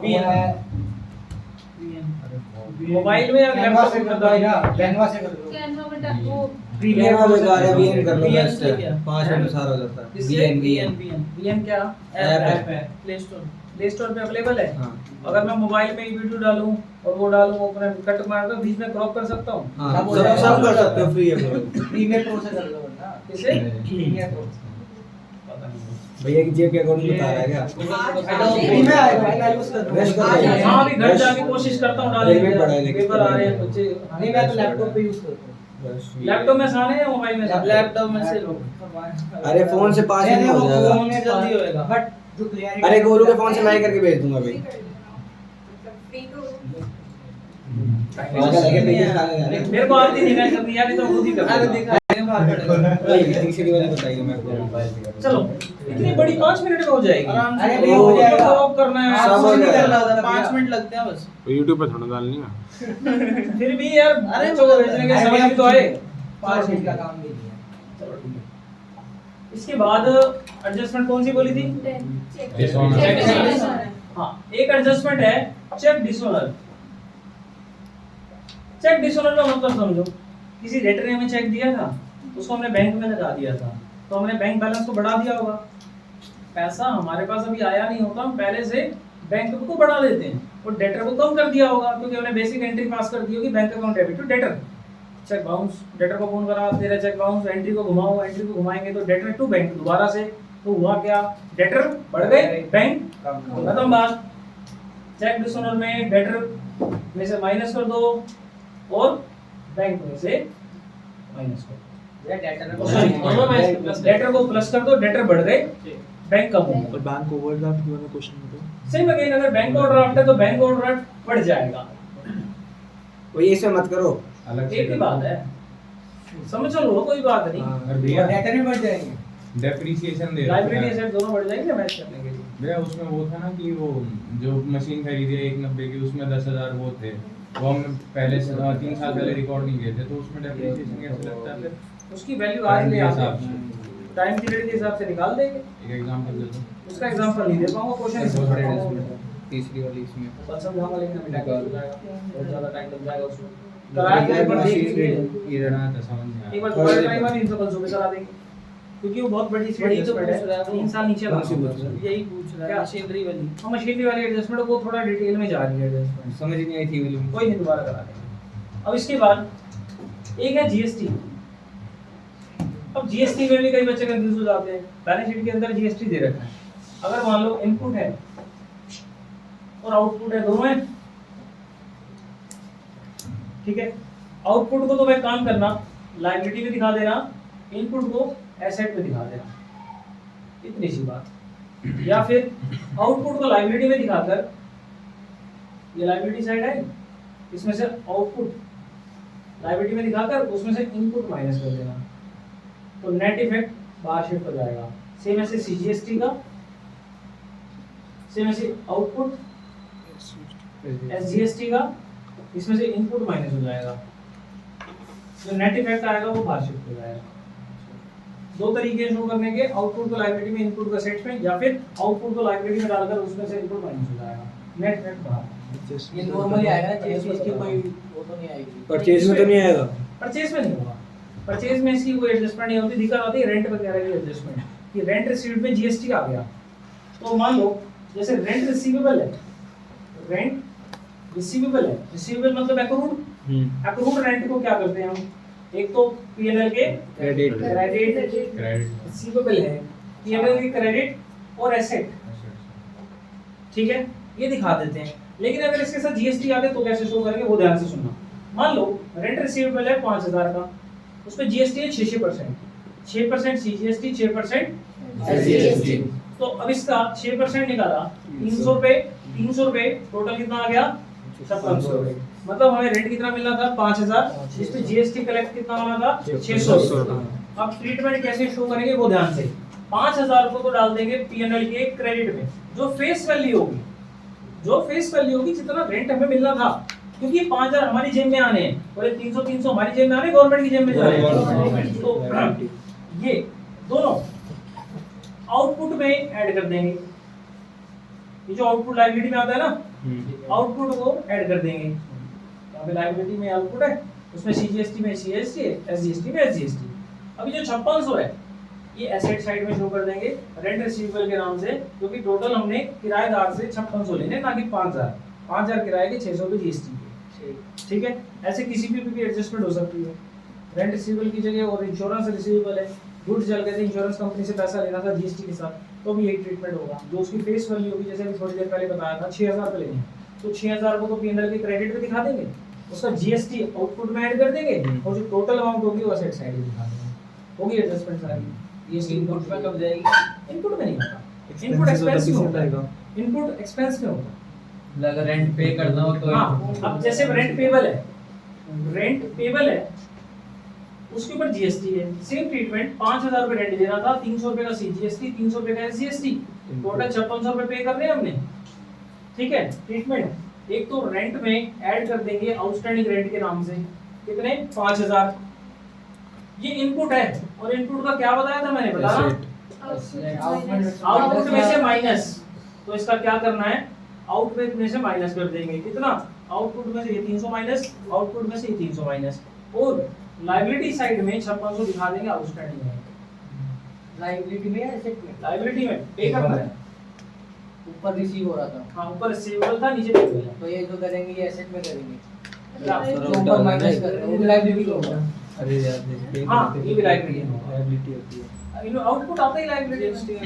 मोबाइल में या लैपटॉप में करता है?
कैनवा से कर दो।
कैनवा में टैप वो
प्रीमियम वाला वीएन कर लो.
VN
बेस्ट
से
है.
क्या?
5 मिनट सारा हो जाता है.
इससे
वीएन.
वीएन क्या
ऐप
है प्ले स्टोर।
प्ले स्टोर पे अवेलेबल है।
हां
अगर मैं मोबाइल में ही वीडियो डालूं और वो डालूं, अपने कट मार कर बीच में क्रॉप कर सकता हूं।
हां सब कर सकते हो. फ्री है.
प्रीमियर प्रो से कर लो वरना।
किसे?
Premiere Pro.
पता नहीं।
भैया की जेब के अकॉर्डिंग बता रहा है क्या?
फ्री में आएगा भाई, मैं यूज कर
Rest
रहा
कर
हूं।
लो.
हाँ, अभी घर जाके कोशिश करता हूँ डालने
पेमेंट बढ़ा है
की।
लेकिन।
पेपर आ रहे हैं बच्चे।
नहीं मैं तो लैपटॉप पे यूज करता हूं।
लैपटॉप में आसान है या मोबाइल में आसान है?
लैपटॉप में से लो।
अरे फोन से 5 मिनट में हो जाएगा.
फोन से जल्दी होएगा।
बट जो क्लियरिटी,
अरे गोलू के फोन से मैं ही करके भेज दूंगा अभी.
फ्री तो
आगे लगे पेजेस खाने जाने.
मेरे को आती नहीं, मैं करनी यार, ये तो खुद ही कर
अरे
रहा हूँ।
दिखा देंगे बाहर पड़ेगा।
वही तीसरी वाली बताइए मैं आपको.
चलो इतनी बड़ी 5 मिनट में हो जाएगी।
आराम से।
अरे नहीं हो जाएगा।
क्रॉप करना है
सब हो जाएगा.
5 मिनट लगते हैं बस।
यूट्यूब पे थोड़ा डालनी है.
फिर भी यार
अरे
बच्चों को भेजने के समझ भी तो आए।
5 मिनट का काम नहीं है।
चलो ठीक है। इसके बाद एडजस्टमेंट कौन सी बोली थी?
डिसऑनर.
हाँ, एक एडजस्टमेंट है चेक डिसऑनर। चेक डिसऑनर का मतलब समझो, किसी रेटर ने हमें चेक दिया था, उसको हमने बैंक में लगा दिया था, तो हमने बैंक बैलेंस को बढ़ा दिया होगा। पैसा हमारे पास अभी आया नहीं होता, हम पहले से बैंक को बढ़ा देते हैं और डेटर को कम कर दिया होगा, क्योंकि हमने बेसिक एंट्री पास कर दी होगी bank account debit to debtor. Cheque bounce, debtor को फोन करा, तेरा चेक बाउंस, एंट्री को घुमाओ, एंट्री को घुमाएंगे तो डेटर टू बैंक दोबारा से, तो हुआ क्या? डेटर बढ़ गए, बैंक खत्म बात। चेक डिसऑनर में डेटर में से माइनस कर दो और बैंक में से माइनस कर दो।
ये डेटा
डेटर को प्लस कर दो, डेटर बढ़ गए, बैंक कम हो गया।
और बैंक ओवरड्राफ्ट वाला क्वेश्चन में तो
सेम अगेन, अगर बैंक ओवरड्राफ्ट है तो बैंक ओवरड्राफ्ट बढ़ जाएगा।
वही इसमें मत करो.
अलग
एक ही बात है, समझ लो, कोई बात नहीं।
और भैया
डेटा भी बढ़ जाएंगे।
डेप्रिसिएशन दे रहा
लाइब्रेरी
है
एसेट दोनों बढ़ जाएंगे मैच करने के लिए।
भैया. उसमें वो था ना कि वो जो मशीन खरीदी है 190 की, उसमें 10,000 वो थे, वो हमने पहले से 3 साल पहले रिकॉर्ड नहीं किए थे, तो उसमें डेप्रिसिएशन कैसे लगता है? फिर
उसकी वैल्यू आज ले आते
हिसाब
हैं,
से
टाइम पीरियड के हिसाब से निकाल देंगे।
एक एग्जांपल दे दो.
उसका एग्जांपल नहीं दे पाऊंगा, क्वेश्चन इसमें
बहुत
पढ़ा
बड़े
हूं।
इसमें तीसरी वाली इसमें
बस समझाऊंगा, लेकिन अभी टाइम लग जाएगा, बहुत ज्यादा टाइम लग जाएगा उसमें। कराया तो एक बार देख लीजिए,
ये रहना था, समझ नहीं
एक
आया.
बार दोबारा ट्राई मारिए, इनको कल सुबह करा देंगे, क्योंकि वो बहुत बड़ी सी
वही तो
एडजस्टमेंट
पूछ रहा है
है,
वो।
3 साल नीचे
कौन सी
लगा
पूछ रहा है?
यही पूछ रहा
क्या?
है मशीनरी वाली।
हम मशीनरी वाली एडजस्टमेंट वो थोड़ा डिटेल में जा रही है एडजस्टमेंट,
समझ ही नहीं आई थी वाली.
कोई नहीं, दोबारा करा देंगे। अब इसके बाद एक है जीएसटी। अब जीएसटी में भी कई बच्चे कंफ्यूज हो जाते हैं। बैलेंस शीट के अंदर जीएसटी दे रखा है, अगर मान लो इनपुट है और आउटपुट है, दोनों है, ठीक है। आउटपुट को तो मैं काम करना लायबिलिटी में दिखा देना, इनपुट को एसेट में दिखा देना, इतनी सी बात। या फिर आउटपुट को लायबिलिटी में दिखाकर, ये लायबिलिटी साइड है, इसमें से आउटपुट लायबिलिटी में दिखाकर उसमें से इनपुट माइनस कर देना, तो नेट इफेक्ट बाहर शिफ्ट हो जाएगा। सेम ऐसे सीजीएसटी का, सेम ऐसे आउटपुट एसजीएसटी का, इसमें से इनपुट माइनस हो जाएगा, जो नेट इफेक्ट आएगा वो बाहर शिफ्ट हो जाएगा। दो तरीके शो करने के, आउटपुट को लाइब्रेरी में, इनपुट को सेट में, या फिर आउटपुट को लाइब्रेरी में डालकर उसमें से इनपुट माइनस हो जाएगा, नेट नेट बाहर।
ये नॉर्मली आएगा जेएसपी की कोई वो तो नहीं आएगी।
परचेज में तो नहीं आएगा।
परचेज में नहीं होगा, परचेज में इसकी कोई एडजस्टमेंट नहीं होती, दिक्कत आती है रेंट वगैरह की एडजस्टमेंट कि रेंट रिसीव्ड में जीएसटी आ गया। तो मान लो जैसे रेंट रिसीवेबल है, रेंट रिसीवेबल है, रिसीवेबल मतलब अक्रूड, अक्रूड रेंट को क्या करते हैं हम, एक तो पीएनएल के
क्रेडिट
क्रेडिट रिसीवेबल है, पीएनएल के क्रेडिट और एसेट, ठीक है, ये दिखा देते हैं। लेकिन अगर इसके साथ जीएसटी आ गए तो कैसे शो करेंगे वो ध्यान से सुनना। मान लो रेंट रिसीवेबल है 5000 का, उसमें जीएसटी है 6%, 6% सीजीएसटी, 6% एसजीएसटी। तो अब इसका 6% निकाला, 300 रुपए, 300 रुपए, टोटल कितना आ गया 5600 रुपए। मतलब हमें रेंट कितना मिलना था 5000, जिसमें जीएसटी कलेक्ट कितना होना था 600 रुपए। अब ट्रीटमेंट कैसे शो करेंगे वो ध्यान से, 5000 को तो डाल देंगे पीएनएल के क्रेडिट में, जो फेस वैल्यू होगी, जो फेस वैल्यू होगी जितना रेंट हमें मिलना था, क्योंकि 5000 हमारी जेब में आने हैं और ये 300 हमारी जेब में आने, गवर्नमेंट की जेब में जाने हैं। तो ये दोनों आउटपुट में ऐड कर देंगे, ये जो आउटपुट लायबिलिटी में आता है ना, आउटपुट को ऐड कर देंगे। यहाँ पे लायबिलिटी में आउटपुट है, उसमें सीजीएसटी में सीएसटी है, एसजीएसटी में एसजीएसटी। अभी जो 5600 है ये एसेट साइड में शो कर देंगे रेंट रिसीवेबल के नाम से, क्योंकि टोटल हमने किराएदार से 5600 लेने, ना कि 5000 किराए के, 600 रुपए जीएसटी के, ठीक है। ऐसे किसी भी एडजस्टमेंट हो सकती है। रेंट रिसीवेबल की जगह और इंश्योरेंस रिसीवेबल है, गुड्स जल गए थे, इंश्योरेंस कंपनी से पैसा लेना था जीएसटी के साथ, तो भी यही ट्रीटमेंट होगा। जो उसकी फेस वैल्यू होगी, जैसे अभी थोड़ी देर पहले बताया था 6000 रुपए लेने, तो 6000 को तो पीएनएल के क्रेडिट पे दिखा देंगे, उसका जीएसटी आउटपुट में ऐड कर देंगे, और जो टोटल अमाउंट होगी वो एसेट साइड में दिखा देंगे। होगी एडजस्टमेंट सारी। जीएसटी
इनपुट में कब जाएगी?
इनपुट में नहीं होता, इनपुट एक्सपेंस में होता है, इनपुट एक्सपेंस में होता है।
अगर रेंट पे करना हो तो
हाँ, अब जैसे रेंट पेबल है, रेंट पेबल है, उसके ऊपर जीएसटी है, सेम ट्रीटमेंट। 5000 रुपए रेंट देना था, 300 रुपए का सीजीएसटी, 300 रुपए का एसजीएसटी, टोटल 5600 रुपए पे कर रहे हैं हमने, ठीक है। ट्रीटमेंट एक तो रेंट में ऐड कर देंगे आउटस्टैंडिंग रेंट के नाम से, कितने 5000, ये इनपुट है, और इनपुट का क्या बताया था मैंने, बताना आउटपुट में से माइनस, तो इसका क्या करना है, आउटपुट में से माइनस कर देंगे, कितना, आउटपुट में से ये 300 माइनस, आउटपुट में से ये 300 माइनस, और लायबिलिटी साइड में 5600 दिखा देंगे आउटस्टैंडिंग है।
लायबिलिटी में या एसेट में?
लायबिलिटी में पे करना है,
ऊपर रिसीव हो रहा था,
हाँ ऊपर रिसीवेबल था, नीचे पेबल है।
तो ये जो करेंगे ये एसेट में करेंगे,
क्या?
जो ऊपर माइनस कर रहे हैं वो भी लायबिलिटी होगा।
अरे यार देख,
हाँ, ये भी liability है।
लायबिलिटी होती है।
इन आउटपुट आता ही लायबिलिटी में।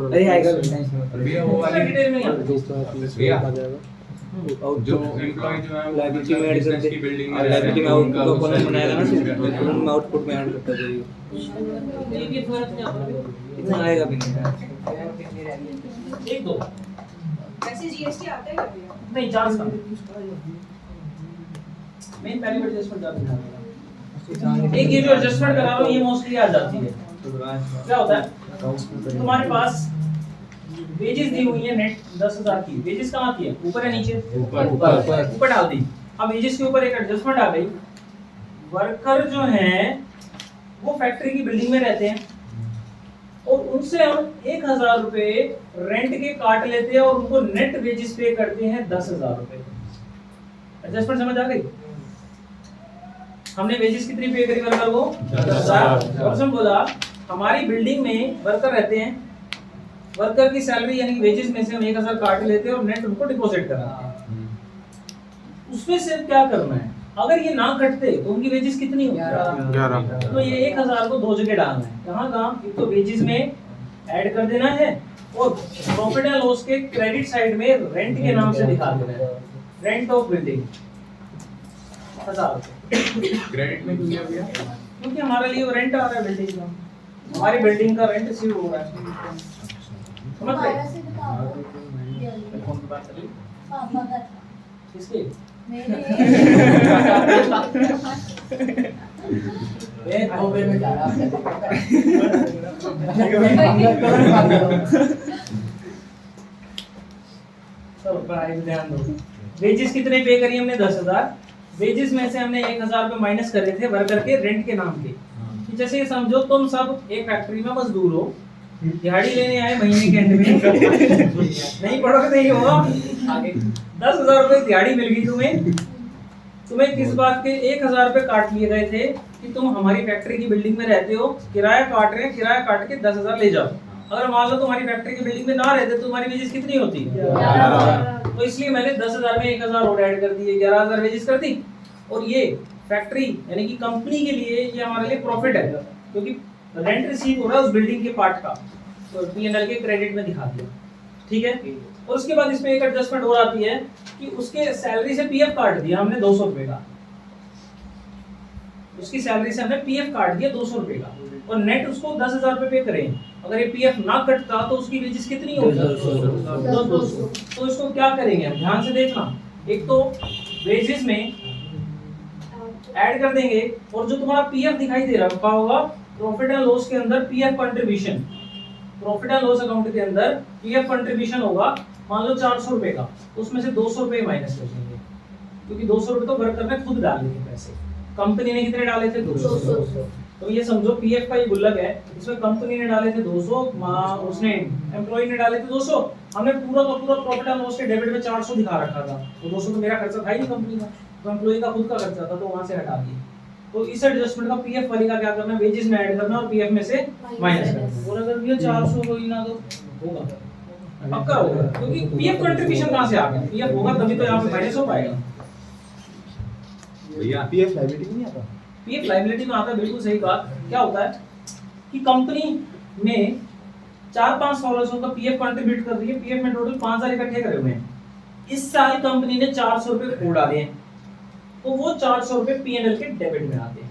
अरे आएगा
भैया वो वाली
डिटेल में नहीं आता।
भैया
आउट
जो एम्प्लॉय जो है
लायबिलिटी में ऐड
बिजनेस
करते
की बिल्डिंग
हैं, लायबिलिटी में आउटपुट को कॉलम बनाएगा ना, तो उनमें आउटपुट में ऐड करता जाएगा।
ये फर्क नहीं आता।
इतना आएगा भी नहीं।
कितनी रहेगी?
एक दो
वैसे जीएसटी आता है क्या भैया?
नहीं, चार्ज कम, मेन पहली एडजस्टमेंट जाती है। एक ये जो एडजस्टमेंट करा रहा हूं ये मोस्टली आ जाती है। क्या होता है, तुम्हारे पास वेजेस दी हुई है नेट 10000 की, वेजेस कहाँ की है, ऊपर है नीचे, ऊपर डाल दी। अब वेजेस के ऊपर एक एडजस्टमेंट आ गई, वर्कर जो हैं वो फैक्ट्री की बिल्डिंग में रहते हैं, और उनसे हम 1000 रुपए रेंट के काट लेते हैं और उनको नेट वेजेस पे करते हैं 10000 रुपए। एडजस्टमेंट समझ आ गई? हमने वेजेस कितनी पे करी वर्कर को 10000, और उसमें बोला हमारी बिल्डिंग में वर्कर रहते हैं, वर्कर की सैलरी यानी वेजेस में से हम 1000 काट लेते हैं और नेट उनको डिपॉजिट कराते हैं। उसमें से क्या करना है, अगर ये ना कटते तो उनकी वेजेस कितनी होगी
11।
तो ये 1000 को दो जगह डालना है। कहाँ एक तो वेजेस में ऐड कर देना है, और प्रॉफिट एंड लॉस के क्रेडिट साइड में रेंट के नाम से दिखा देना है, रेंट ऑफ बिल्डिंग 1000 रुपए।
क्रेडिट में क्यों किया भैया?
क्योंकि हमारे लिए वो रेंट आ रहा है बिल्डिंग का, हमारी बिल्डिंग का रेंट रिसीव हो रहा है। समझ रहे?
दोबारा से बताओ।
फोन पे बात कर ली
पापा का था।
किसके?
मेरे
ये दो पे में जा रहा है
चलो पढ़ाई पे ध्यान दो। वेजेस कितने पे करी हमने 10000, वेजेस में से हमने 1000 रुपए माइनस करे थे वर्कर के रेंट के नाम के, कि जैसे ये समझो तुम सब एक फैक्ट्री में मजदूर हो, दिहाड़ी लेने आए महीने के एंड में नहीं पढ़ोगे नहीं होगा।
आगे
10,000 रुपए दिहाड़ी मिल गई तुम्हें किस बात के 1,000 रुपए काट लिए गए थे कि तुम हमारी फैक्ट्री की बिल्डिंग में रहते हो, किराया काट रहे हैं, किराया काट के 10,000 ले जाओ। अगर मान लो तुम्हारी फैक्ट्री की बिल्डिंग में ना रहते तो तुम्हारी वेजेस कितनी होती?
11,000।
तो इसलिए मैंने 10,000 में 1,000 और ऐड कर दिए, 11,000 वेजेस कर दी। और ये फैक्ट्री यानी कि कंपनी के लिए ये हमारे लिए प्रॉफिट है, क्योंकि रेंट रिसीव हो रहा है उस बिल्डिंग के पार्ट का, तो P&L के क्रेडिट में दिखा दिया। ठीक है। और उसके बाद इसमें एक एडजस्टमेंट और आती है कि उसके सैलरी से पीएफ काट दिया हमने 200 रुपए का, उसकी सैलरी से हमने पीएफ काट दिया 200 रुपए का, और नेट उसको 10,000 रुपए पे करें। अगर ये पीएफ ना कटता तो उसकी वेजेस कितनी होगी? 200। तो इसको क्या करेंगे हम, ध्यान से देखना। एक तो वेजेस में ऐड कर देंगे, और जो तुम्हारा पीएफ दिखाई दे रहा होगा प्रॉफिट एंड लॉस के अंदर PF contribution, profit and loss account के अंदर पीएफ कंट्रीब्यूशन होगा मान लो 400 रुपए का, तो उसमें से 200 रुपए माइनस कर देंगे, क्योंकि 200 रुपए तो वर्कर ने खुद डालने थे पैसे, कंपनी ने कितने डाले थे? 200। तो ये समझो पीएफ का ये गुल्लक है, इसमें कंपनी ने डाले थे 200, उसने एम्प्लॉय ने डाले थे 200, हमने पूरा का पूरा प्रॉफिट एंड लॉस के डेबिट में 400 दिखा रखा था, तो 200 तो मेरा खर्चा था ही नहीं कंपनी का, तो एम्प्लॉय का खुद का खर्चा था, तो वहां से हटा दिए। तो इस एडजस्टमेंट का पीएफ वाली का क्या करना है, वेजेस में ऐड करना और पीएफ में से माइनस करना।
और अगर ये 400 हो ही ना तो
होगा, पक्का होगा, क्योंकि पीएफ कंट्रीब्यूशन कहां से आ गया? पीएफ होगा तभी तो यहां पे माइनस हो पाएगा।
भैया
पीएफ लायबिलिटी नहीं आता।
पीएफ लायबिलिटी में आता है, बिल्कुल सही बात। क्या होता है कि कंपनी ने 4-5 सालों से उनका पीएफ कंट्रीब्यूट कर रही है, पीएफ में टोटल 5,000 इकट्ठे करे हुए हैं, इस साल कंपनी ने 400 रुपए खो डाले हैं, तो वो 400 रुपए P&L के डेबिट में आते हैं।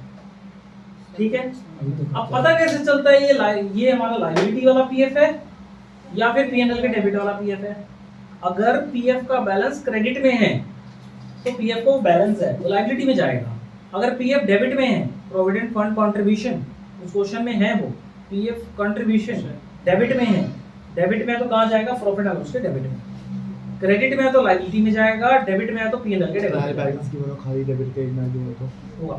ठीक है। अब पता कैसे चलता है ये हमारा लायबिलिटी वाला पीएफ है या फिर P&L के डेबिट वाला पीएफ है? अगर पीएफ का बैलेंस क्रेडिट में है तो पीएफ को बैलेंस है, वो लायबिलिटी में जाएगा। अगर पीएफ डेबिट में है, प्रोविडेंट फंड कंट्रीब्यूशन उस क्वेश्चन में है, वो पीएफ कंट्रीब्यूशन डेबिट में है, डेबिट में है तो कहां जाएगा? प्रॉफिट एंड लॉस के डेबिट में। क्रेडिट में है तो लायबिलिटी में जाएगा, डेबिट में है तो P&L के डेबिट में
बैलेंस की वो खाली डेबिट के ना जो तो
होगा,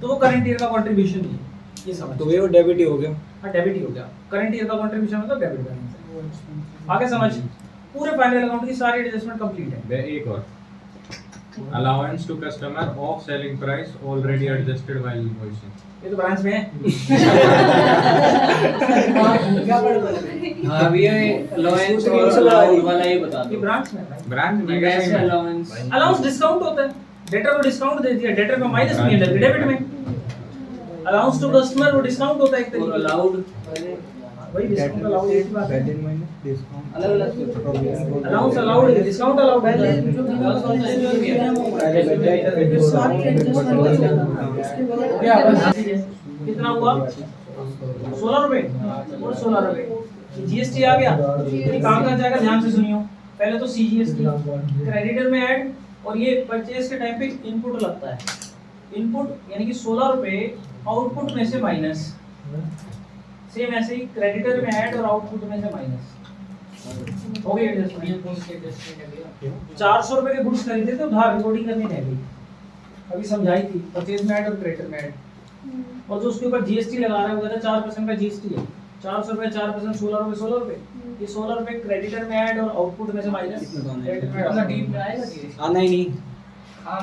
तो वो करंट ईयर का कंट्रीब्यूशन नहीं है, ये समझ।
तो वो डेबिट ही हो गया।
हाँ, डेबिट ही हो गया। करंट ईयर का कंट्रीब्यूशन मतलब डेबिट बैलेंस है। आगे समझ, पूरे फाइनल अकाउंट की सारी एडजस्टमेंट कंप्लीट है।
एक और allowance to customer of selling price already adjusted while invoicing.
ये तो ब्रांच में है।
क्या पढ़ रहे? हाँ भैया अलाउंस और अलाउड वाला ये बता
ये
दो।
ब्रांच में है भाई।
ब्रांच में
कैसे
कैसे
अलाउंस?
अलाउंस डिस्काउंट होता है, डेटर को डिस्काउंट दे दिया, डेटर में माइनस P&L के डेबिट में। अलाउंस टू कस्टमर वो डिस्काउंट होता है एक
और
तरीके से।
अलाउड
वही डिस्काउंट अलाउड एक बात है।
पेटेंट माइनस डिस्काउंट
अलग अलग
अलाउंस अलाउड है, डिस्काउंट अलाउड है। कितना हुआ? 16 रुपए और 16 रुपए। जीएसटी आ गया, ये काम कहाँ जाएगा? ध्यान से सुनियो। पहले तो सीजीएसटी क्रेडिटर में ऐड, और ये परचेज के टाइम पे इनपुट लगता है। इनपुट यानी कि 16 रुपए आउटपुट में से माइनस, सेम ऐसे ही क्रेडिटर में ऐड और आउटपुट में से माइनस। हो गई एडजस्टमेंट। 400 रुपए के गुड्स खरीदे थे, उधार रिकॉर्डिंग करनी रह गई, अभी समझाई थी, परचेज में ऐड और क्रेडिटर में ऐड। और जो उसके ऊपर जीएसटी लगा रहा है वो कहता है 4% का जीएसटी है। 400 रुपए 4%, 16 रुपए 16 रुपए। ये 16 रुपए क्रेडिटर में ऐड और आउटपुट में से माइनस।
डीप में आएगा
आना ही नहीं।
हाँ